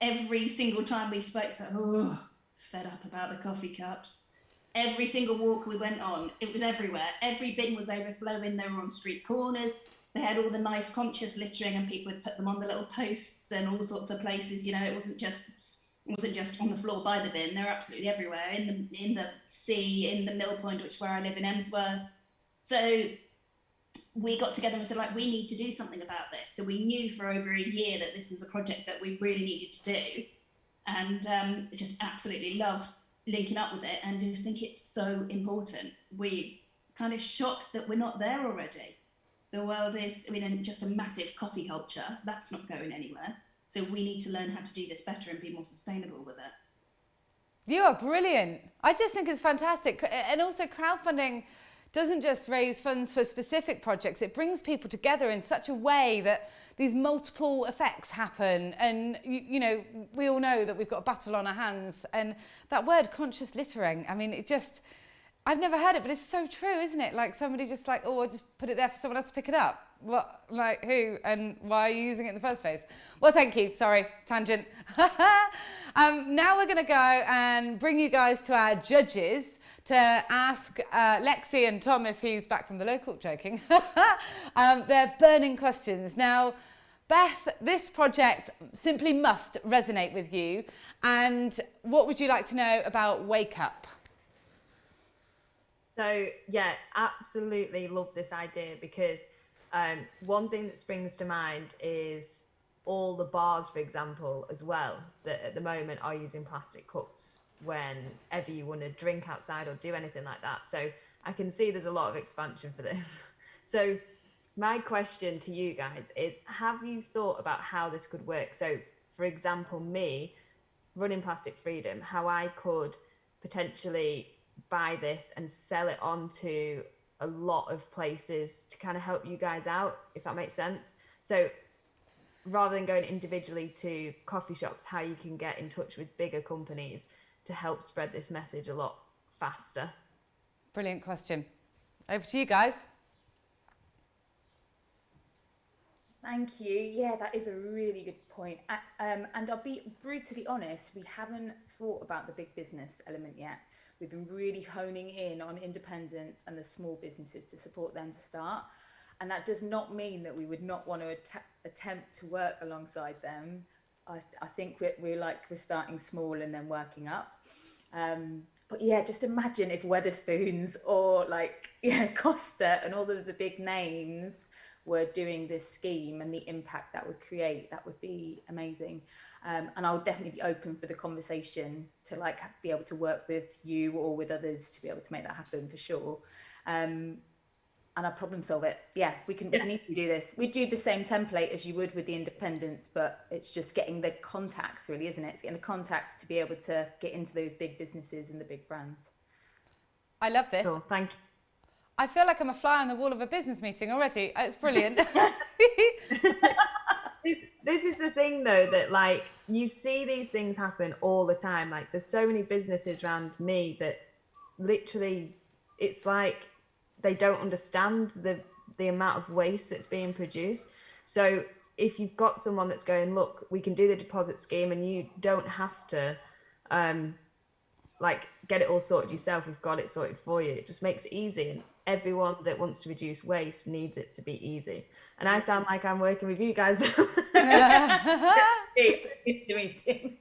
every single time we spoke, fed up about the coffee cups. Every single walk we went on, it was everywhere. Every bin was overflowing. They were on street corners. They had all the nice conscious littering, and people would put them on the little posts and all sorts of places. It wasn't just on the floor by the bin. They're absolutely everywhere, in the sea, in the mill point, which is where I live in Emsworth. So we got together and said, we need to do something about this. So we knew for over a year that this was a project that we really needed to do, and just absolutely love linking up with it, and just think it's so important. We kind of shocked that we're not there already. The world is, just a massive coffee culture. That's not going anywhere. So we need to learn how to do this better and be more sustainable with it. You are brilliant. I just think it's fantastic. And also, crowdfunding doesn't just raise funds for specific projects. It brings people together in such a way that these multiple effects happen. And, we all know that we've got a battle on our hands. And that word, conscious littering, I've never heard it, but it's so true, isn't it? Like somebody just I'll just put it there for someone else to pick it up. What, who, and why are you using it in the first place? Well, thank you. Sorry, tangent. Now we're going to go and bring you guys to our judges to ask Lexi and Tom, if he's back from the local, joking, their burning questions. Now, Beth, this project simply must resonate with you. And what would you like to know about Wake Up? So yeah, absolutely love this idea, because one thing that springs to mind is all the bars, for example, as well, that at the moment are using plastic cups whenever you want to drink outside or do anything like that. So I can see there's a lot of expansion for this. So my question to you guys is, have you thought about how this could work? So for example, me running Plastic Freedom, how I could potentially buy this and sell it on to a lot of places to kind of help you guys out, if that makes sense. So rather than going individually to coffee shops, how you can get in touch with bigger companies to help spread this message a lot faster. Brilliant question. Over to you guys. Thank you. Yeah, that is a really good point. And I'll be brutally honest, we haven't thought about the big business element yet. We've been really honing in on independents and the small businesses to support them to start. And that does not mean that we would not want to attempt to work alongside them. I think we're starting small and then working up. But yeah, just imagine if Wetherspoons or Costa and all of the big names were doing this scheme, and the impact that would create. That would be amazing. And I'll definitely be open for the conversation to be able to work with you or with others to be able to make that happen for sure. And I'll problem solve it. Yeah, we can easily do this. We do the same template as you would with the independents, but it's just getting the contacts, really, isn't it? It's getting the contacts to be able to get into those big businesses and the big brands. I love this. Cool, thank you. I feel like I'm a fly on the wall of a business meeting already. It's brilliant. This is the thing though, that you see these things happen all the time. There's so many businesses around me that literally it's like they don't understand the amount of waste that's being produced. So if you've got someone that's going, look, we can do the deposit scheme and you don't have to get it all sorted yourself, we've got it sorted for you. It just makes it easy, and everyone that wants to reduce waste needs it to be easy. And I sound like I'm working with you guys now. Meeting.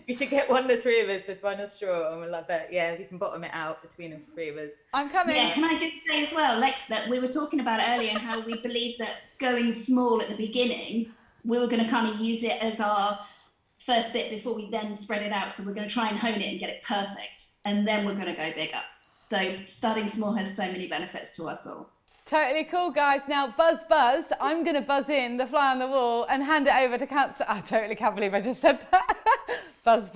We should get one of the three of us with one straw, and we'll love it. Yeah, we can bottom it out between the three of us. I'm coming. Yeah, can I just say as well, Lex, that we were talking about earlier and how we believe that going small at the beginning, we were going to kind of use it as our first bit before we then spread it out. So we're going to try and hone it and get it perfect, and then we're going to go bigger. So starting small has so many benefits to us all. Totally cool, guys. Now, buzz. I'm going to buzz in the fly on the wall and hand it over to Councillor... I totally can't believe I just said that. Buzz.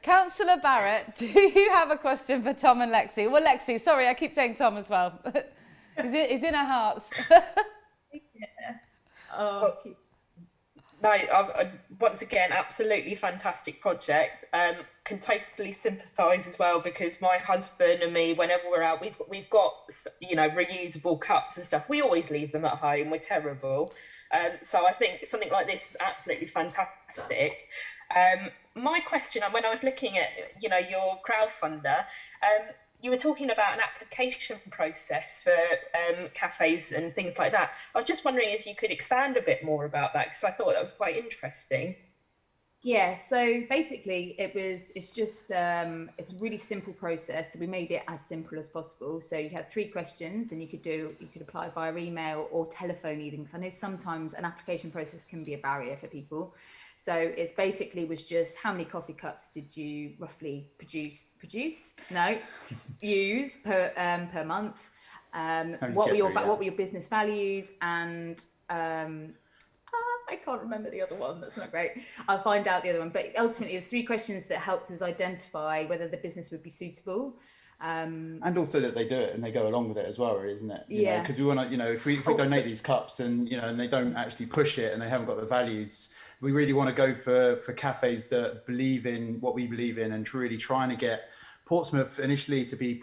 Councillor Barrett, do you have a question for Tom and Lexi? Well, Lexi, sorry, I keep saying Tom as well. He's in our hearts. No, once again, absolutely fantastic project. Can totally sympathise as well, because my husband and me, whenever we're out, we've got reusable cups and stuff. We always leave them at home. We're terrible. So I think something like this is absolutely fantastic. My question, when I was looking at your crowdfunder, you were talking about an application process for cafes and things like that. I was just wondering if you could expand a bit more about that, because I thought that was quite interesting. Yeah, so basically it's a really simple process. So we made it as simple as possible. So you had 3 questions, and you could apply via email or telephone even, because I know sometimes an application process can be a barrier for people. So it's basically was just how many coffee cups did you roughly use per month? What were your business values? And I can't remember the other one. That's not great. I'll find out the other one. But ultimately, there's 3 questions that helped us identify whether the business would be suitable. And also that they do it and they go along with it as well, isn't it? Because we want to, if we donate these cups and and they don't actually push it and they haven't got the values, we really want to go for cafes that believe in what we believe in and really trying to get Portsmouth initially to be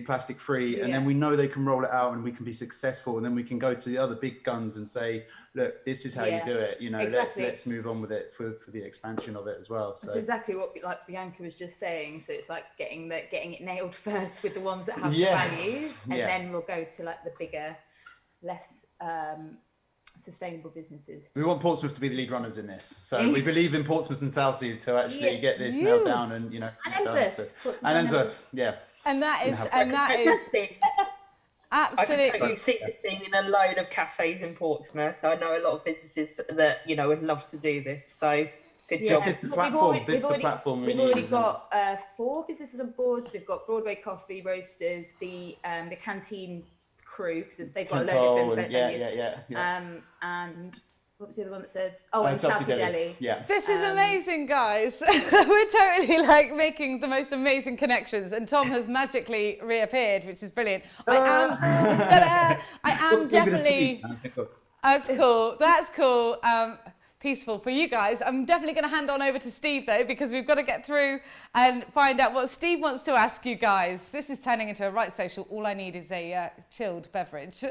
plastic free, and then we know they can roll it out and we can be successful, and then we can go to the other big guns and say, look, this is how you do it. Exactly. let's move on with it for the expansion of it as well. So that's exactly what Bianca was just saying. So it's like getting it nailed first with the ones that have the values, and then we'll go to the bigger, less sustainable businesses. We want Portsmouth to be the lead runners in this. So we believe in Portsmouth and Southsea to actually get this nailed down and, you know, and Emsworth. And Emsworth, yeah. And that is I absolutely. can totally see this being in a load of cafes in Portsmouth. I know a lot of businesses that, you know, would love to do this. So good job. This is the platform. This is the platform We've already got 4 businesses on board. So we've got Broadway Coffee Roasters, the canteen crew, because they've got a load of different venues. And what was the other one that said? Oh, and Southsea Deli. Yeah. This is amazing, guys. We're totally like making the most amazing connections, and Tom has magically reappeared, which is brilliant. I am definitely. That's cool. That's cool. Peaceful for you guys. I'm definitely going to hand on over to Steve though, because we've got to get through and find out what Steve wants to ask you guys. This is turning into a right social. All I need is a chilled beverage.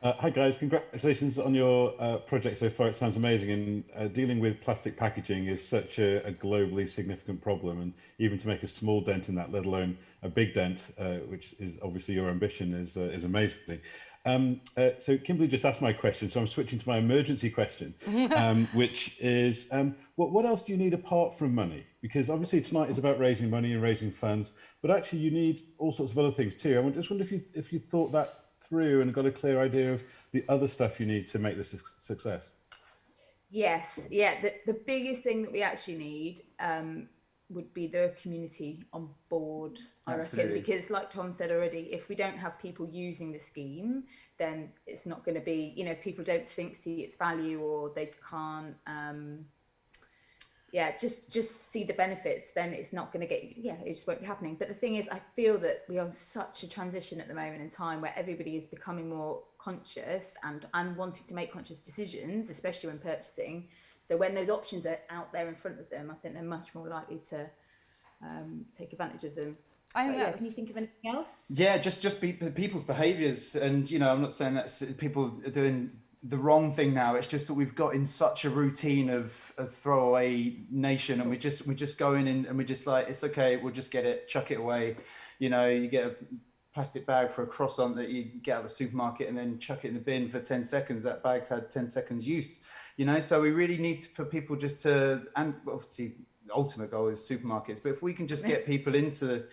Hi guys, congratulations on your project so far. It sounds amazing, and dealing with plastic packaging is such a globally significant problem, and even to make a small dent in that, let alone a big dent, which is obviously your ambition, is amazing. So Kimberly just asked my question, so I'm switching to my emergency question, which is, what else do you need apart from money? Because obviously tonight is about raising money and raising funds, but actually you need all sorts of other things too. I just wonder if you thought that through and got a clear idea of the other stuff you need to make this a success. Yes, yeah. The biggest thing that we actually need would be the community on board, I reckon, because like Tom said already, if we don't have people using the scheme, then it's not going to be, you know, if people don't see its value, or they can't just see the benefits, then it's not going to get, it just won't be happening. But the thing is, I feel that we are on such a transition at the moment in time where everybody is becoming more conscious and wanting to make conscious decisions, especially when purchasing. So when those options are out there in front of them, I think they're much more likely to take advantage of them. I think can you think of anything else? Yeah, just people's behaviours, and you know, I'm not saying that people are doing the wrong thing now. It's just that we've got in such a routine of a throwaway nation, and we just go in and we just like, it's okay, we'll just get it, chuck it away. You know, you get a plastic bag for a croissant that you get out of the supermarket and then chuck it in the bin for 10 seconds. That bag's had 10 seconds use. You know, so we really need for people just to, and obviously the ultimate goal is supermarkets, but if we can just get people into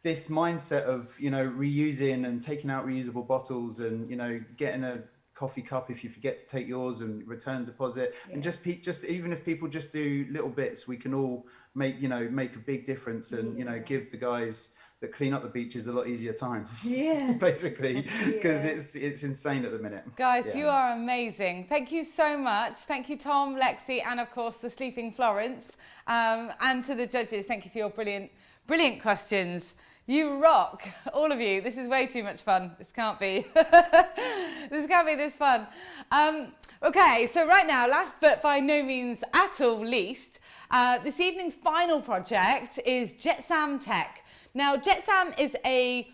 this mindset of, you know, reusing and taking out reusable bottles, and, you know, getting a coffee cup if you forget to take yours, and return deposit, and just even if people just do little bits, we can all make a big difference, and you know, give the guys that clean up the beaches a lot easier time. Basically, because it's insane at the minute. Guys, you are amazing. Thank you so much. Thank you, Tom, Lexi, and of course the sleeping Florence, and to the judges. Thank you for your brilliant questions. You rock, all of you. This is way too much fun. This can't be. This can't be this fun. Okay, so right now, last but by no means at all least, this evening's final project is JetSam Tech. Now, JetSam is a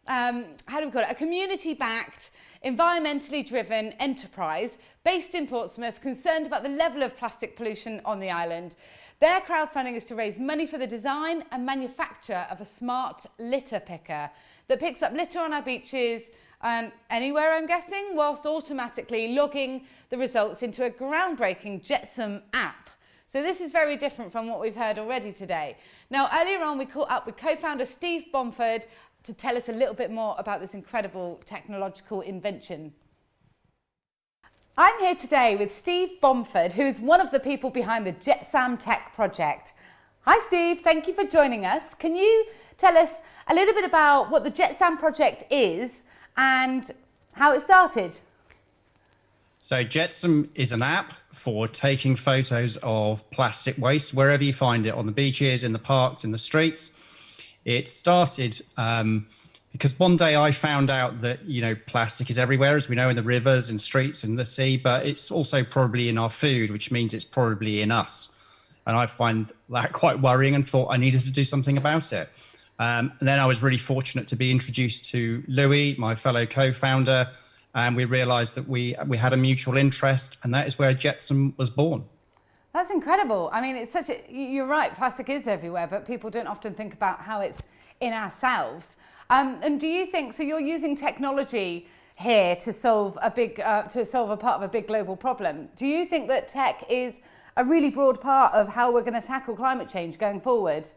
a community-backed, environmentally driven enterprise based in Portsmouth, concerned about the level of plastic pollution on the island. Their crowdfunding is to raise money for the design and manufacture of a smart litter picker that picks up litter on our beaches and anywhere, I'm guessing, whilst automatically logging the results into a groundbreaking JetSam app. So this is very different from what we've heard already today. Now, earlier on, we caught up with co-founder Steve Bomford to tell us a little bit more about this incredible technological invention. I'm here today with Steve Bomford, who is one of the people behind the JetSam Tech project. Hi Steve, thank you for joining us. Can you tell us a little bit about what the JetSam project is and how it started? So JetSam is an app for taking photos of plastic waste wherever you find it, on the beaches, in the parks, in the streets. It started because one day I found out that, you know, plastic is everywhere, as we know, in the rivers and streets and the sea, but it's also probably in our food, which means it's probably in us. And I find that quite worrying and thought I needed to do something about it. And then I was really fortunate to be introduced to Louis, my fellow co-founder, and we realized that we had a mutual interest, and that is where JetSam was born. That's incredible. I mean, you're right, plastic is everywhere, but people don't often think about how it's in ourselves. And do you think, so you're using technology here to solve a part of a big global problem. Do you think that tech is a really broad part of how we're going to tackle climate change going forward?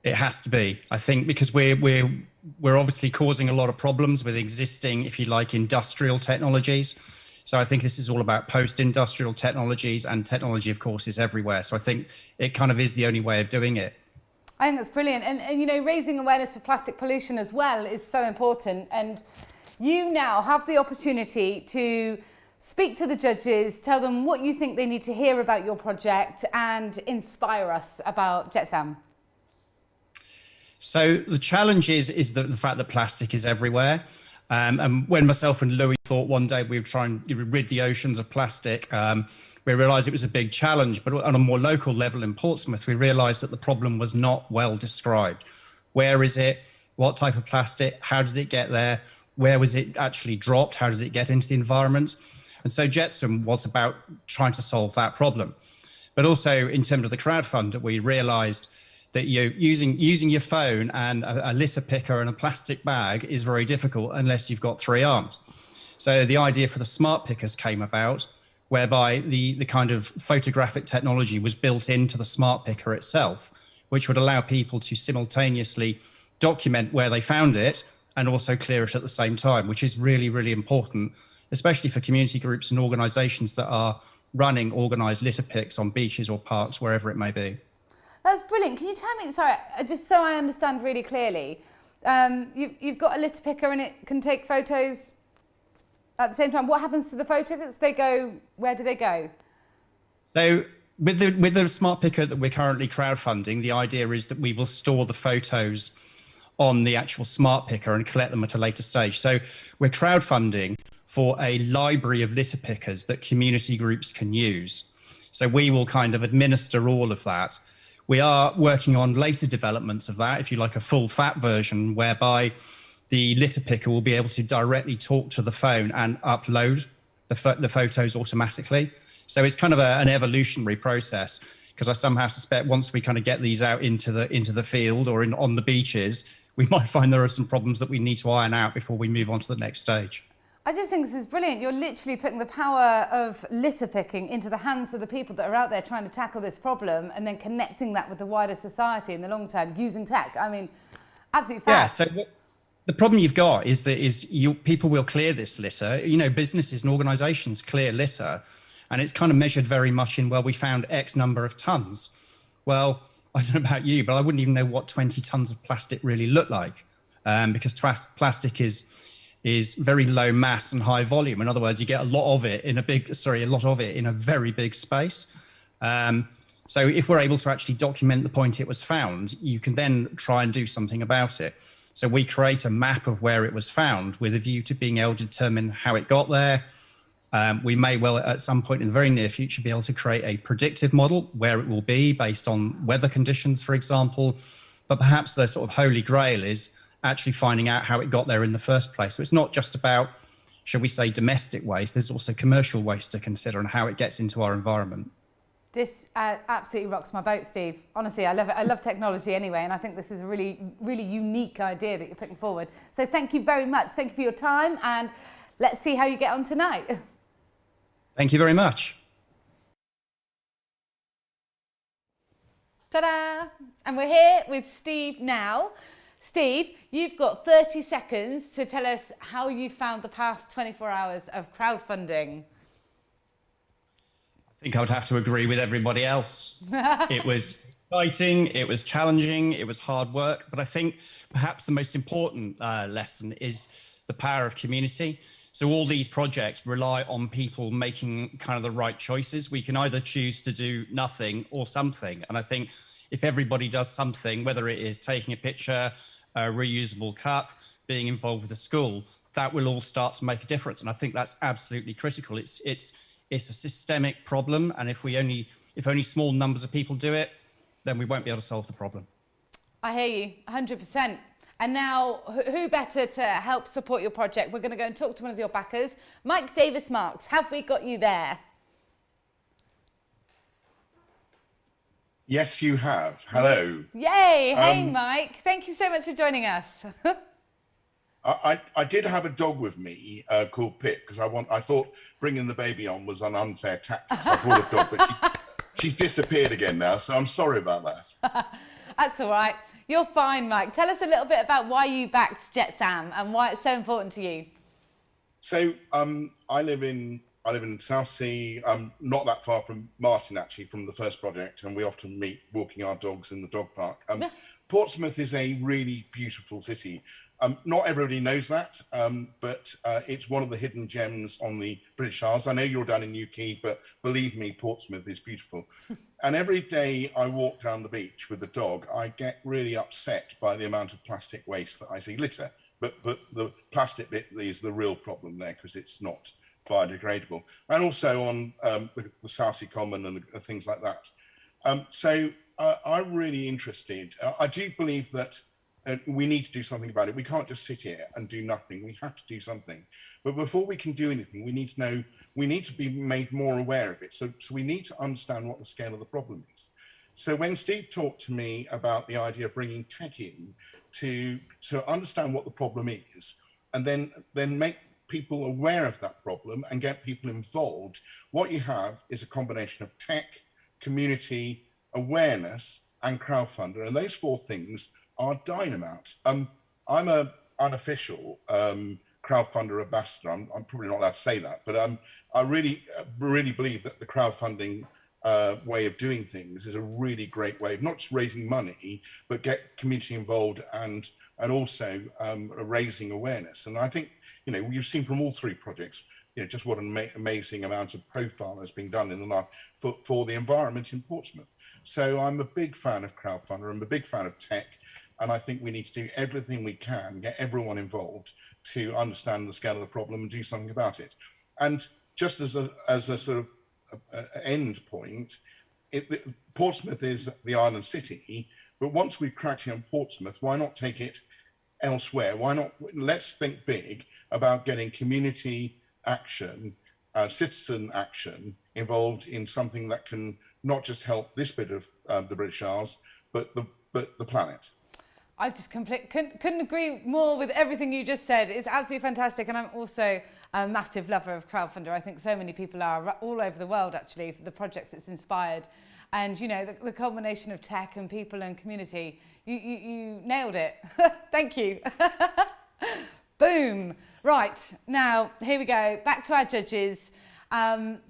It has to be, I think, because we're obviously causing a lot of problems with existing, if you like, industrial technologies. So I think this is all about post-industrial technologies, and technology, of course, is everywhere. So I think it kind of is the only way of doing it. I think that's brilliant. And you know, raising awareness of plastic pollution as well is so important. And you now have the opportunity to speak to the judges, tell them what you think they need to hear about your project, and inspire us about Jetsam. So the challenge is the fact that plastic is everywhere. And when myself and Louis thought one day we would try and rid the oceans of plastic, we realised it was a big challenge. But on a more local level in Portsmouth, we realised that the problem was not well described. Where is it? What type of plastic? How did it get there? Where was it actually dropped? How did it get into the environment? And so Jetsam was about trying to solve that problem. But also in terms of the crowdfunder, we realised that using your phone and a litter picker and a plastic bag is very difficult unless you've got 3 arms. So the idea for the smart pickers came about, whereby the kind of photographic technology was built into the smart picker itself, which would allow people to simultaneously document where they found it and also clear it at the same time, which is really, really important, especially for community groups and organisations that are running organised litter picks on beaches or parks, wherever it may be. That's brilliant. Can you tell me, sorry, just so I understand really clearly, you've got a litter picker and it can take photos at the same time. What happens to the photos? Where do they go? So with the smart picker that we're currently crowdfunding, the idea is that we will store the photos on the actual smart picker and collect them at a later stage. So we're crowdfunding for a library of litter pickers that community groups can use. So we will kind of administer all of that. We are working on later developments of that, if you like, a full fat version, whereby the litter picker will be able to directly talk to the phone and upload the photos automatically. So it's kind of an evolutionary process, because I somehow suspect once we kind of get these out into the field or on the beaches, we might find there are some problems that we need to iron out before we move on to the next stage. I just think this is brilliant. You're literally putting the power of litter picking into the hands of the people that are out there trying to tackle this problem, and then connecting that with the wider society in the long term using tech. I mean, absolutely fab. Yeah, so the problem you've got is that people will clear this litter. You know, businesses and organisations clear litter, and it's kind of measured very much in, well, we found X number of tonnes. Well, I don't know about you, but I wouldn't even know what 20 tonnes of plastic really look like, because plastic is very low mass and high volume. In other words, you get a lot of it in a very big space. So if we're able to actually document the point it was found, you can then try and do something about it. So we create a map of where it was found with a view to being able to determine how it got there. We may well at some point in the very near future be able to create a predictive model where it will be based on weather conditions, for example. But perhaps the sort of holy grail is actually finding out how it got there in the first place. So it's not just about, shall we say, domestic waste. There's also commercial waste to consider and how it gets into our environment. This absolutely rocks my boat, Steve. Honestly, I love it. I love technology anyway, and I think this is a really, really unique idea that you're putting forward. So thank you very much. Thank you for your time, and let's see how you get on tonight. Thank you very much. Ta-da! And we're here with Steve now. Steve, you've got 30 seconds to tell us how you found the past 24 hours of crowdfunding. I think I would have to agree with everybody else. It was exciting, it was challenging, it was hard work, but I think perhaps the most important lesson is the power of community. So all these projects rely on people making kind of the right choices. We can either choose to do nothing or something. And I think if everybody does something, whether it is taking a picture, a reusable cup, being involved with the school, that will all start to make a difference. And I think that's absolutely critical. It's a systemic problem. And if only small numbers of people do it, then we won't be able to solve the problem. I hear you, 100%. And now, who better to help support your project? We're going to go and talk to one of your backers. Mike Davis-Marks, have we got you there? Yes, you have. Hello. Yay. Hey, Mike. Thank you so much for joining us. I did have a dog with me called Pip because I thought bringing the baby on was an unfair tactic. So I brought a dog, but she disappeared again now. So I'm sorry about that. That's all right. You're fine, Mike. Tell us a little bit about why you backed JetSam and why it's so important to you. So I live in Southsea, not that far from Martin, actually, from the first project, and we often meet walking our dogs in the dog park. Portsmouth is a really beautiful city. Not everybody knows that, but it's one of the hidden gems on the British Isles. I know you're down in Newquay, but believe me, Portsmouth is beautiful. And every day I walk down the beach with the dog, I get really upset by the amount of plastic waste that I see. Litter, but the plastic bit is the real problem there because it's not biodegradable. And also on the Southsea Common and things like that. So I'm really interested. I do believe that we need to do something about it. We can't just sit here and do nothing. We have to do something. But before we can do anything, we need to know, we need to be made more aware of it. So we need to understand what the scale of the problem is. So when Steve talked to me about the idea of bringing tech in to understand what the problem is, and then make people aware of that problem and get people involved, what you have is a combination of tech, community, awareness, and crowdfunder. And those four things are dynamite. I'm an unofficial crowdfunder ambassador. I'm probably not allowed to say that, but I really believe that the crowdfunding way of doing things is a really great way of not just raising money, but get community involved and also raising awareness. And I think, you know, you've seen from all three projects, you know, just what an amazing amount of profile has been done in the last for the environment in Portsmouth. So I'm a big fan of crowdfunder. I'm a big fan of tech. And I think we need to do everything we can, get everyone involved to understand the scale of the problem and do something about it. And just as a sort of end point, Portsmouth is the island city, but once we've cracked it on Portsmouth, why not take it elsewhere? Why not? Let's think big about getting community action, citizen action involved in something that can not just help this bit of the British Isles, but the planet. I just couldn't agree more with everything you just said. It's absolutely fantastic. And I'm also a massive lover of crowdfunder. I think so many people are all over the world, actually, the projects it's inspired. And, you know, the combination of tech and people and community, you nailed it. Thank you. Boom. Right, now, here we go. Back to our judges.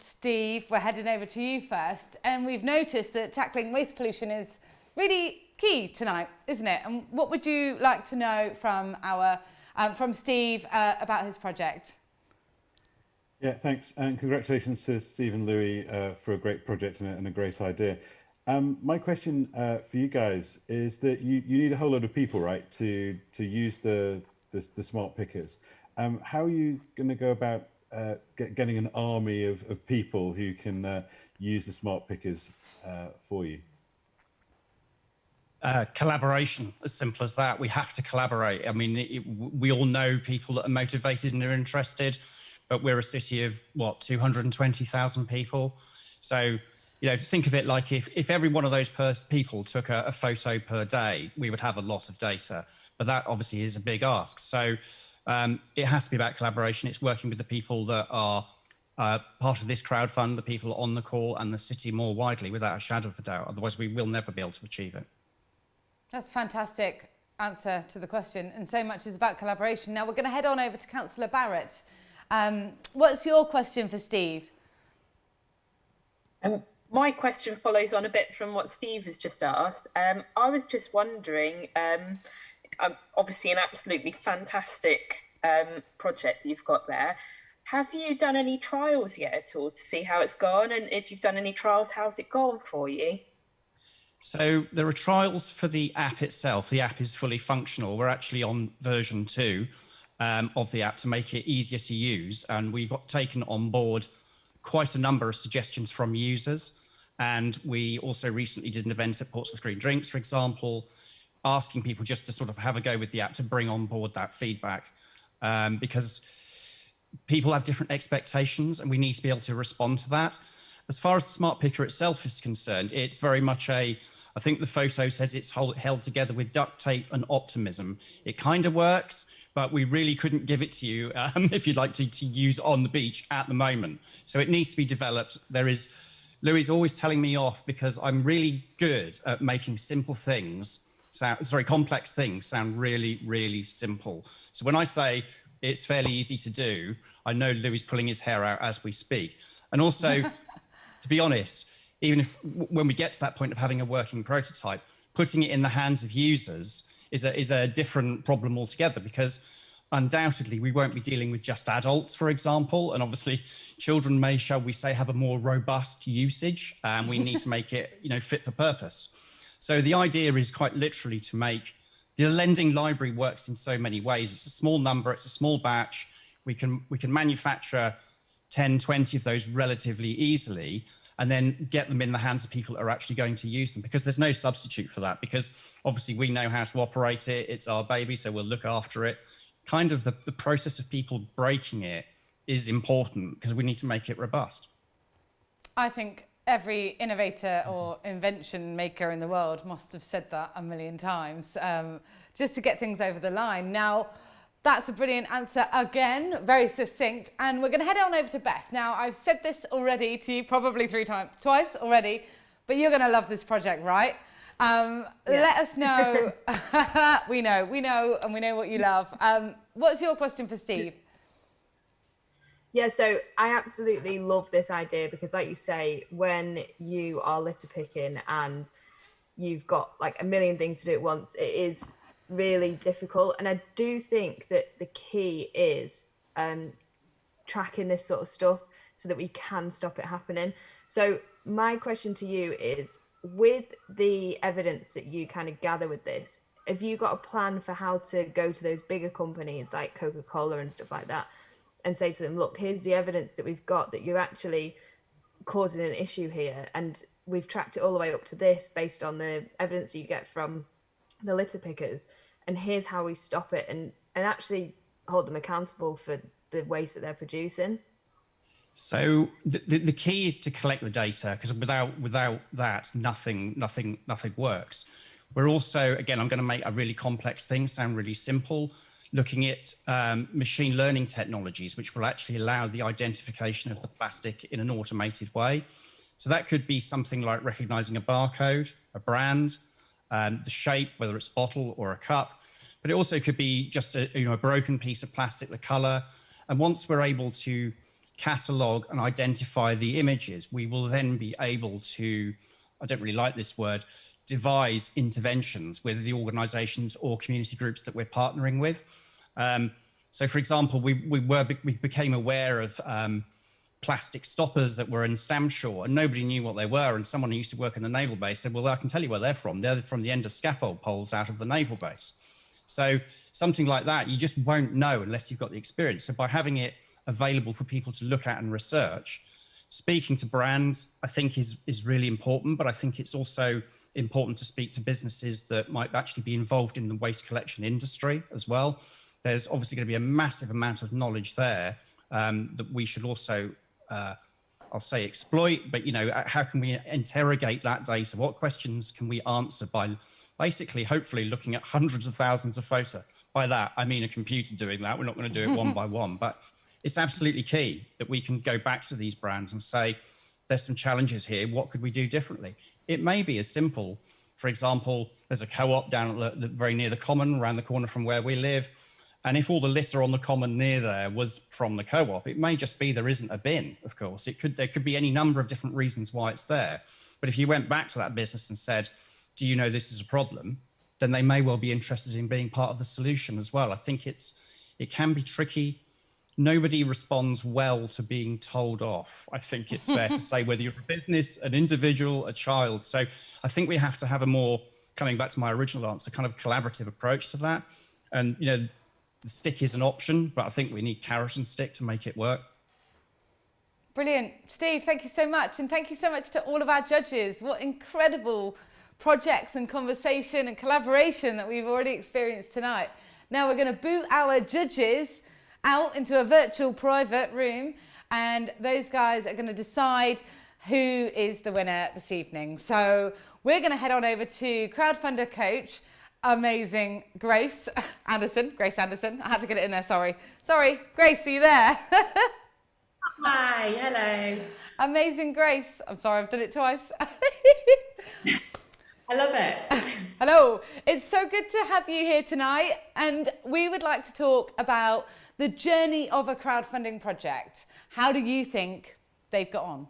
Steve, we're heading over to you first. And we've noticed that tackling waste pollution is really key tonight, isn't it? And what would you like to know from from Steve about his project? Yeah, thanks, and congratulations to Steve and Louis for a great project and a great idea. My question for you guys is that you need a whole lot of people, right, to use the smart pickers. How are you going to go about getting an army of people who can use the smart pickers for you? Collaboration, as simple as that. We have to collaborate. I mean, we all know people that are motivated and are interested, but we're a city of, what, 220,000 people? So, you know, think of it like if every one of those people took a photo per day, we would have a lot of data. But that obviously is a big ask. So it has to be about collaboration. It's working with the people that are part of this crowdfund, the people on the call, and the city more widely, without a shadow of a doubt. Otherwise, we will never be able to achieve it. That's a fantastic answer to the question, and so much is about collaboration. Now we're going to head on over to Councillor Barrett. What's your question for Steve? My question follows on a bit from what Steve has just asked. I was just wondering, obviously an absolutely fantastic project you've got there. Have you done any trials yet at all to see how it's gone? And if you've done any trials, how's it gone for you? So there are trials for the app itself. The app is fully functional. We're actually on version 2 of the app to make it easier to use. And we've taken on board quite a number of suggestions from users. And we also recently did an event at Portsmouth Green Drinks, for example, asking people just to sort of have a go with the app to bring on board that feedback. Because people have different expectations and we need to be able to respond to that. As far as the smart picker itself is concerned, it's very much I think the photo says it's held together with duct tape and optimism. It kind of works, but we really couldn't give it to you if you'd like to use on the beach at the moment. So it needs to be developed. Louis is always telling me off because I'm really good at making simple things, complex things sound really, really simple. So when I say it's fairly easy to do, I know Louis pulling his hair out as we speak. And also, to be honest, even if when we get to that point of having a working prototype, putting it in the hands of users is a different problem altogether, because undoubtedly we won't be dealing with just adults, for example, and obviously children may, shall we say, have a more robust usage, and we need to make it, fit for purpose. So the idea is quite literally to make the lending library works in so many ways. It's a small number, it's a small batch. We can manufacture 10, 20 of those relatively easily, and then get them in the hands of people that are actually going to use them, because there's no substitute for that, because obviously we know how to operate it. It's our baby, so we'll look after it. Kind of the process of people breaking it is important because we need to make it robust. I think every innovator or invention maker in the world must have said that a million times, just to get things over the line. Now, that's a brilliant answer again, very succinct. And we're going to head on over to Beth. Now, I've said this already to you probably twice already, but you're going to love this project, right? Let us know. we know, and we know what you love. What's your question for Steve? Yeah, so I absolutely love this idea because, like you say, when you are litter picking and you've got like a million things to do at once, it is really difficult. And I do think that the key is tracking this sort of stuff so that we can stop it happening. So my question to you is, with the evidence that you kind of gather with this, have you got a plan for how to go to those bigger companies like Coca-Cola and stuff like that and say to them, look, here's the evidence that we've got that you're actually causing an issue here, and we've tracked it all the way up to this based on the evidence that you get from the litter pickers, and here's how we stop it, and actually hold them accountable for the waste that they're producing? So the key is to collect the data, because without that, nothing works. We're also, again, I'm going to make a really complex thing sound really simple, looking at machine learning technologies, which will actually allow the identification of the plastic in an automated way. So that could be something like recognizing a barcode, a brand, the shape, whether it's a bottle or a cup, but it also could be just a broken piece of plastic, the color. And once we're able to catalog and identify the images, we will then be able to, I don't really like this word, devise interventions with the organizations or community groups that we're partnering with. So for example, we became aware of plastic stoppers that were in Stamshaw, and nobody knew what they were. And someone who used to work in the naval base said, well, I can tell you where they're from. They're from the end of scaffold poles out of the naval base. So something like that, you just won't know unless you've got the experience. So by having it available for people to look at and research, speaking to brands, I think is really important, but I think it's also important to speak to businesses that might actually be involved in the waste collection industry as well. There's obviously going to be a massive amount of knowledge there that we should also, I'll say, exploit, but how can we interrogate that data? What questions can we answer by basically, hopefully, looking at hundreds of thousands of photos? By that, I mean a computer doing that. We're not going to do it one by one, but it's absolutely key that we can go back to these brands and say, there's some challenges here. What could we do differently? It may be as simple, for example, there's a co-op down very near the common, around the corner from where we live. And if all the litter on the common near there was from the co-op, it may just be there isn't a bin, of course. There could be any number of different reasons why it's there. But if you went back to that business and said, do you know this is a problem? Then they may well be interested in being part of the solution as well. I think it can be tricky. Nobody responds well to being told off. I think it's fair to say, whether you're a business, an individual, a child. So I think we have to have a more, coming back to my original answer, kind of collaborative approach to that. And, the stick is an option, but I think we need carrot and stick to make it work. Brilliant. Steve, thank you so much. And thank you so much to all of our judges. What incredible projects and conversation and collaboration that we've already experienced tonight. Now we're going to boot our judges out into a virtual private room, and those guys are going to decide who is the winner this evening. So we're going to head on over to Crowdfunder Coach Amazing. Grace Anderson. I had to get it in there, sorry. Grace, are you there? Hi, hello. Amazing, Grace. I'm sorry, I've done it twice. I love it. Hello. It's so good to have you here tonight, and we would like to talk about the journey of a crowdfunding project. How do you think they've got on?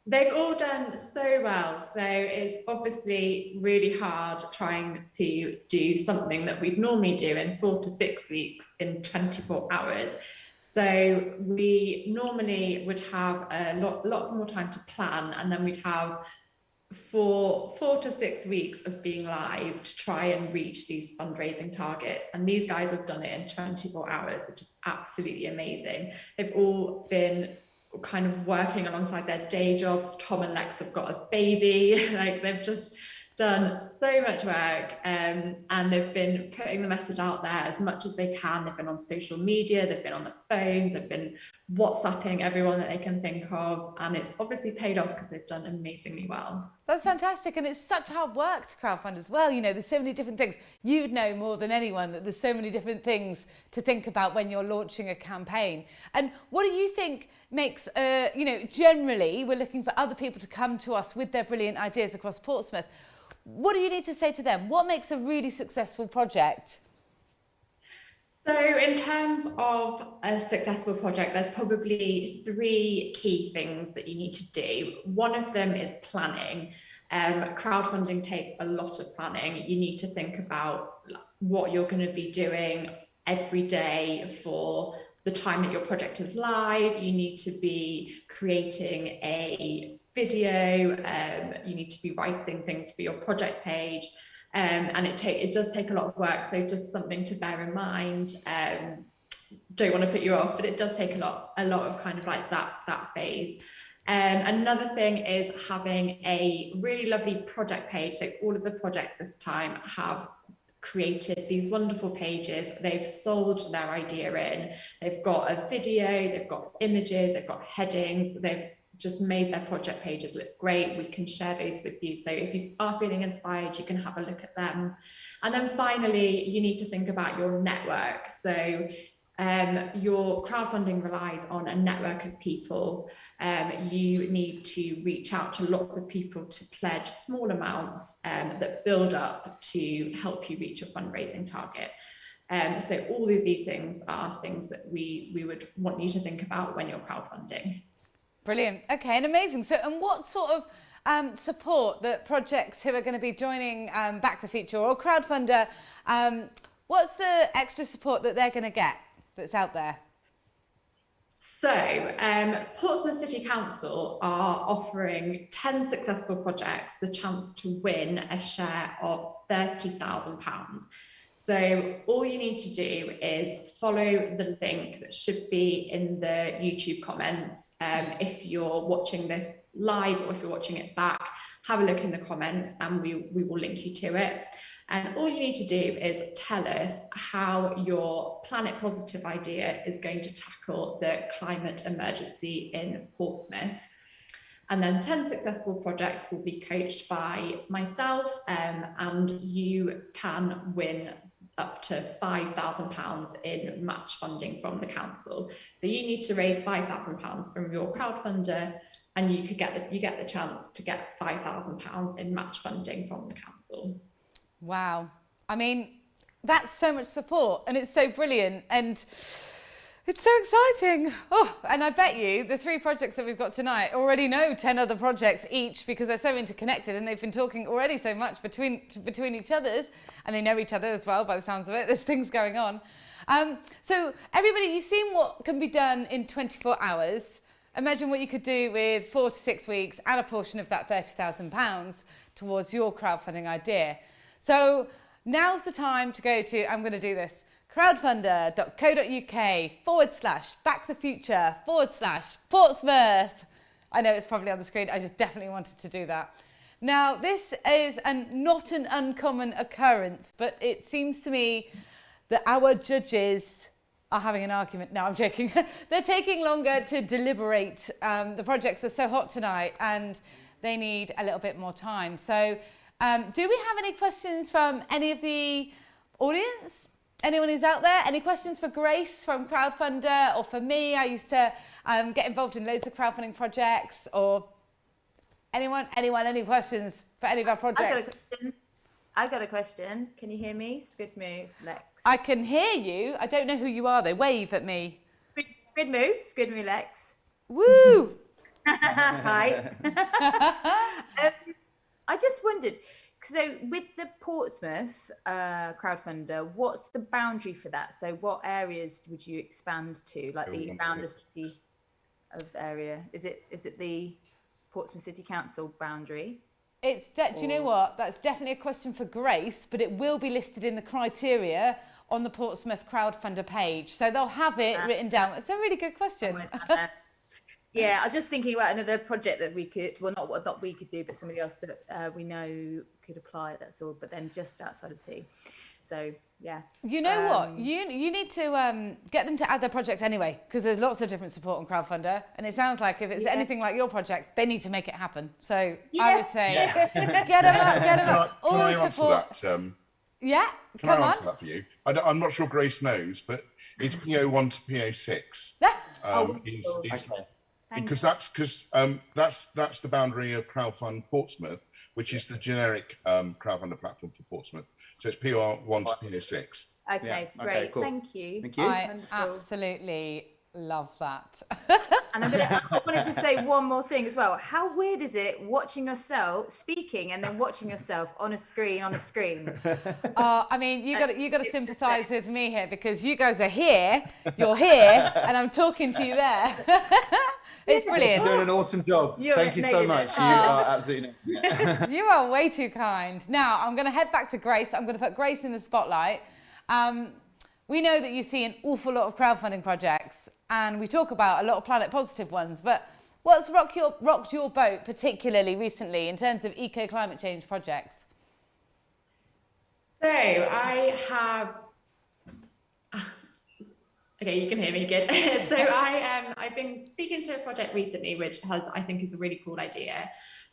They've all done so well. So it's obviously really hard trying to do something that we'd normally do in 4 to 6 weeks in 24 hours. So we normally would have a lot more time to plan, and then we'd have 4 to 6 weeks of being live to try and reach these fundraising targets. And these guys have done it in 24 hours, which is absolutely amazing. They've all been kind of working alongside their day jobs. Tom and Lex have got a baby. Like, they've just done so much work, and they've been putting the message out there as much as they can. They've been on social media, they've been on the phones, they've been WhatsApping everyone that they can think of, and it's obviously paid off because they've done amazingly well. That's fantastic, and it's such hard work to crowdfund as well. You know, there's so many different things. You'd know more than anyone that there's so many different things to think about when you're launching a campaign. And what do you think makes, you know, generally we're looking for other people to come to us with their brilliant ideas across Portsmouth. What do you need to say to them? What makes a really successful project? So in terms of a successful project, there's probably 3 key things that you need to do. One of them is planning. Crowdfunding takes a lot of planning. You need to think about what you're going to be doing every day for the time that your project is live. You need to be creating a video. You need to be writing things for your project page. And it does take a lot of work, so just something to bear in mind. Don't want to put you off, but it does take a lot of kind of like that phase. Another thing is having a really lovely project page. So all of the projects this time have created these wonderful pages. They've sold their idea in. They've got a video, they've got images, they've got headings. They've just made their project pages look great. We can share those with you. So if you are feeling inspired, you can have a look at them. And then finally, you need to think about your network. So your crowdfunding relies on a network of people. You need to reach out to lots of people to pledge small amounts that build up to help you reach your fundraising target. So all of these things are things that we would want you to think about when you're crowdfunding. Brilliant. Okay, and amazing. So, and what sort of support that projects who are going to be joining Back the Future or Crowdfunder, what's the extra support that they're going to get that's out there? So, Portsmouth City Council are offering 10 successful projects the chance to win a share of £30,000. So all you need to do is follow the link that should be in the YouTube comments. If you're watching this live or if you're watching it back, have a look in the comments and we will link you to it. And all you need to do is tell us how your planet positive idea is going to tackle the climate emergency in Portsmouth. And then 10 successful projects will be coached by myself, and you can win up to £5,000 in match funding from the council. So you need to raise £5,000 from your crowdfunder, and you get the chance to get £5,000 in match funding from the council. Wow. I mean, that's so much support, and it's so brilliant, and it's so exciting. Oh, and I bet you the 3 projects that we've got tonight already know 10 other projects each, because they're so interconnected and they've been talking already so much between each other's, and they know each other as well by the sounds of it. There's things going on. So everybody, you've seen what can be done in 24 hours. Imagine what you could do with 4 to 6 weeks and a portion of that £30,000 towards your crowdfunding idea. So now's the time to go to, I'm going to do this, crowdfunder.co.uk/backthefuture/Portsmouth. I know it's probably on the screen. I just definitely wanted to do that. Now, this is not an uncommon occurrence, but it seems to me that our judges are having an argument. No, I'm joking. They're taking longer to deliberate. The projects are so hot tonight and they need a little bit more time. So Do we have any questions from any of the audience? Anyone who's out there? Any questions for Grace from Crowdfunder, or for me? I used to get involved in loads of crowdfunding projects. Or anyone? Any questions for any of our projects? I've got a question. Can you hear me? Squid move, Lex. I can hear you. I don't know who you are though. Wave at me. Squid move, Lex. Woo! Hi. I just wondered, so with the Portsmouth crowdfunder, what's the boundary for that? So what areas would you expand to, like around the city of area? Is it the Portsmouth City Council boundary? Do you know what? That's definitely a question for Grace, but it will be listed in the criteria on the Portsmouth crowdfunder page. So they'll have it written down. It's a really good question. Yeah, I was just thinking about another project that we could, well, not we could do, but somebody else that we know could apply, that's all, but then just outside of the city. So, yeah. You know what? You need to get them to add their project anyway, because there's lots of different support on Crowdfunder, and it sounds like if it's anything like your project, they need to make it happen. So I would say, get them up. Can I answer that? Yeah, Can I answer that for you? I'm not sure Grace knows, but it's PO1 to PO6. Because that's the boundary of Crowdfund Portsmouth, which is the generic crowdfunder platform for Portsmouth. So it's PR1 to PR6. Okay, great. Okay, cool. Thank you. Thank you. I absolutely love that. And I wanted to say one more thing as well. How weird is it watching yourself speaking and then watching yourself on a screen? I mean, you got to sympathise with me here, because you guys are here, you're here, and I'm talking to you there. It's brilliant. You're doing an awesome job. Thank you so much. You are absolutely. You are way too kind. Now I'm going to head back to Grace. I'm going to put Grace in the spotlight. We know that you see an awful lot of crowdfunding projects, and we talk about a lot of planet positive ones, but what's rocked your boat particularly recently in terms of eco-climate change projects? So I have... Okay, you can hear me good. So I've been speaking to a project recently, which I think is a really cool idea.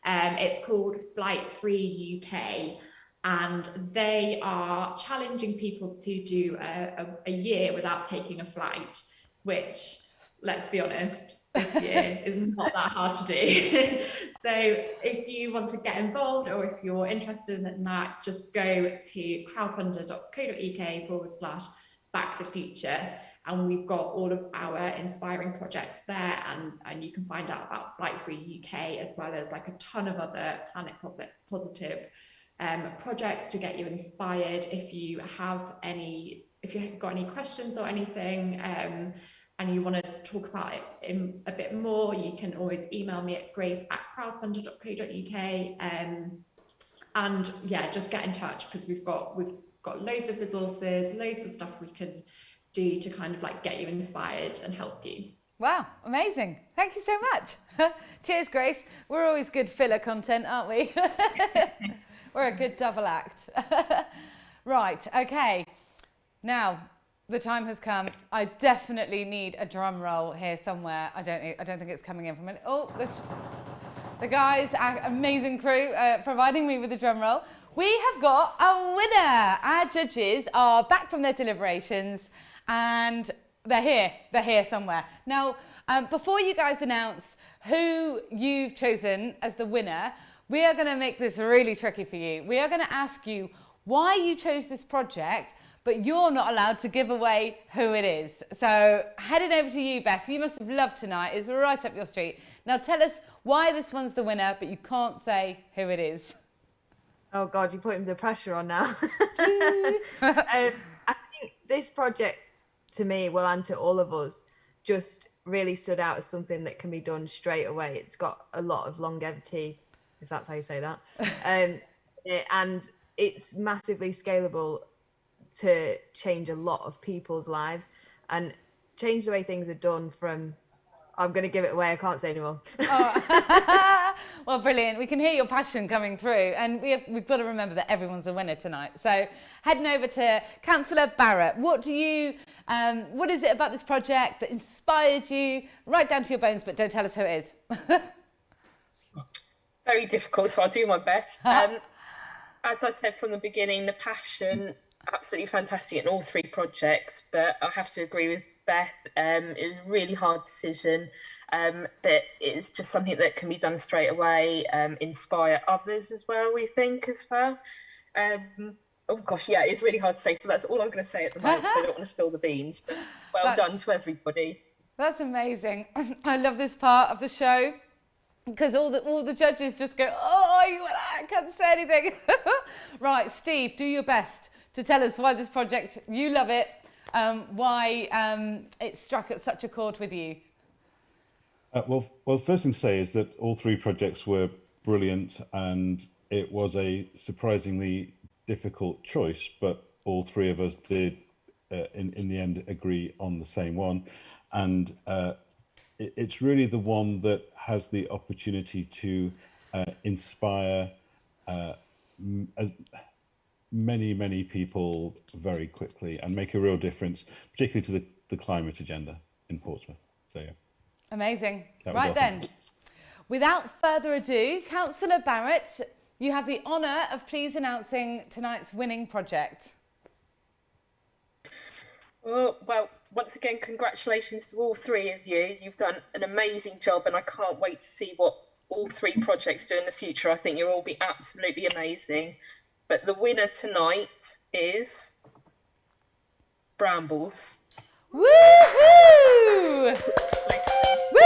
It's called Flight Free UK, and they are challenging people to do a year without taking a flight, which, let's be honest, this year is not that hard to do. So if you want to get involved, or if you're interested in that, just go to crowdfunder.co.uk/backthefuture. And we've got all of our inspiring projects there, and you can find out about Flight Free UK, as well as like a ton of other planet positive projects to get you inspired. If you've got any questions or anything, and you want us to talk about it in a bit more, you can always email me at grace@crowdfunder.co.uk. And yeah, just get in touch, because we've got loads of resources, loads of stuff we can do to kind of like get you inspired and help you. Wow, amazing. Thank you so much. Cheers, Grace. We're always good filler content, aren't we? We're a good double act. Right, okay. Now, the time has come. I definitely need a drum roll here somewhere. I don't think it's coming in from it. Oh, the guys, our amazing crew, providing me with a drum roll. We have got a winner. Our judges are back from their deliberations, and they're here somewhere. Now, before you guys announce who you've chosen as the winner, we are going to make this really tricky for you. We are going to ask you why you chose this project, but you're not allowed to give away who it is. So heading over to you, Beth. You must have loved tonight. It's right up your street. Now tell us why this one's the winner, but you can't say who it is. Oh God, you're putting the pressure on now. I think this project, to me, well, and to all of us, just really stood out as something that can be done straight away. It's got a lot of longevity, if that's how you say that. And it's massively scalable to change a lot of people's lives and change the way things are done from... I'm going to give it away. I can't say anymore. Oh. Well, brilliant. We can hear your passion coming through, and we've got to remember that everyone's a winner tonight. So heading over to Councillor Barrett, what is it about this project that inspired you right down to your bones, but don't tell us who it is? Very difficult, so I'll do my best. as I said from the beginning, the passion, absolutely fantastic in all three projects, but I have to agree with Beth. It was a really hard decision, but it's just something that can be done straight away, inspire others as well, we think as well. Oh gosh, yeah, it's really hard to say. So that's all I'm going to say at the moment, so I don't want to spill the beans, but well done to everybody. That's amazing. I love this part of the show because all the judges just go, oh, I can't say anything. Right, Steve, do your best to tell us why this project, you love it, why it struck at such a chord with you. Well, first thing to say is that all three projects were brilliant, and it was a surprisingly difficult choice, but all three of us did, in the end, agree on the same one. And it's really the one that has the opportunity to inspire as many people very quickly and make a real difference, particularly to the climate agenda in Portsmouth. So yeah. Amazing. Right then, without further ado, Councillor Barrett, you have the honour of please announcing tonight's winning project. Well, once again, congratulations to all three of you. You've done an amazing job, and I can't wait to see what all three projects do in the future. I think you'll all be absolutely amazing. But the winner tonight is Brambles. Woohoo! Woo!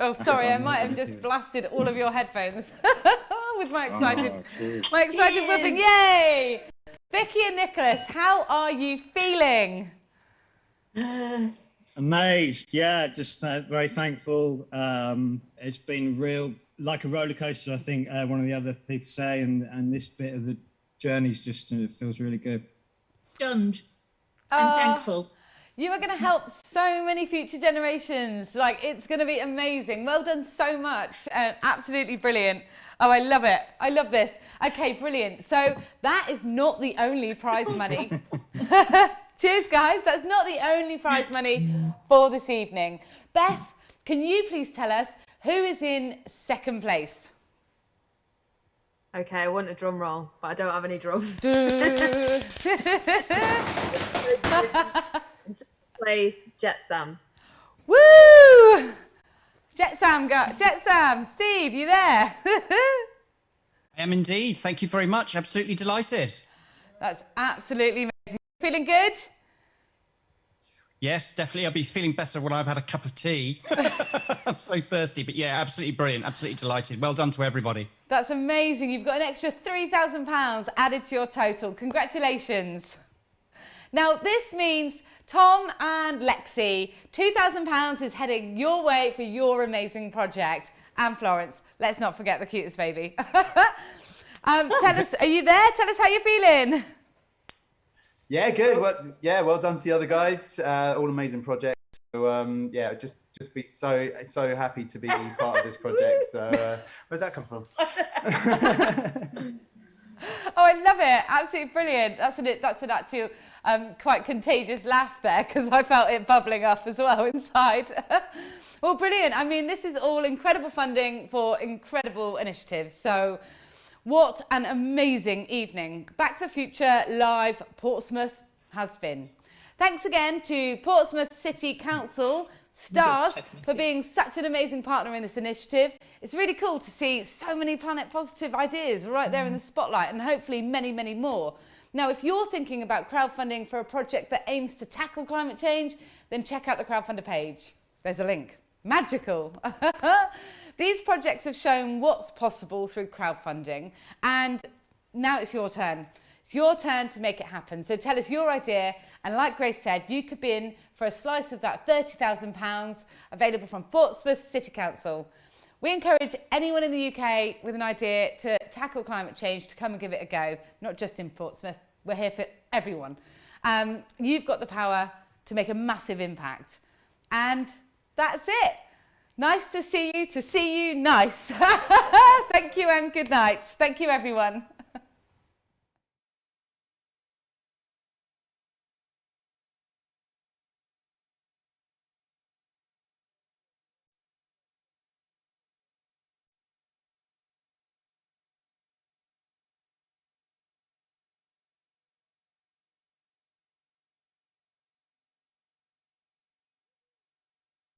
Oh, sorry, I might have just blasted all of your headphones with my excited whooping. Yay! Vicky and Nicholas, how are you feeling? Amazed, yeah, just very thankful. It's been real, like a roller coaster, I think one of the other people say, and this bit of the journey's just, it feels really good. Stunned and thankful. You are going to help so many future generations. Like, it's going to be amazing. Well done so much. Absolutely brilliant. Oh, I love it. I love this. Okay, brilliant. So that is not the only prize money. Cheers, guys. That's not the only prize money for this evening. Beth, can you please tell us who is in second place? Okay, I want a drum roll, but I don't have any drums. In second place, Jet Sam. Woo! Jet Sam, Steve, you there? I am indeed. Thank you very much. Absolutely delighted. That's absolutely amazing. Feeling good? Yes, definitely. I'll be feeling better when I've had a cup of tea. I'm so thirsty, but yeah, absolutely brilliant. Absolutely delighted. Well done to everybody. That's amazing. You've got an extra £3,000 added to your total. Congratulations. Now, this means Tom and Lexi, £2,000 is heading your way for your amazing project. And Florence, let's not forget the cutest baby. Tell us, are you there? Tell us how you're feeling. Yeah, good. Well done to the other guys. All amazing projects. So yeah, just be so happy to be part of this project. So where'd that come from? Oh, I love it. Absolutely brilliant. That's an actual quite contagious laugh there, because I felt it bubbling up as well inside. Well, brilliant. I mean, this is all incredible funding for incredible initiatives. So what an amazing evening. Back to the Future Live Portsmouth has been. Thanks again to Portsmouth City Council, Stars, for being such an amazing partner in this initiative. It's really cool to see so many planet positive ideas right there in the spotlight, and hopefully many, many more. Now, if you're thinking about crowdfunding for a project that aims to tackle climate change, then check out the Crowdfunder page. There's a link. Magical. These projects have shown what's possible through crowdfunding, and now it's your turn. It's your turn to make it happen. So tell us your idea, and like Grace said, you could be in for a slice of that £30,000 available from Portsmouth City Council. We encourage anyone in the UK with an idea to tackle climate change to come and give it a go, not just in Portsmouth. We're here for everyone. You've got the power to make a massive impact. And that's it. Nice to see you, nice. Thank you and good night. Thank you, everyone.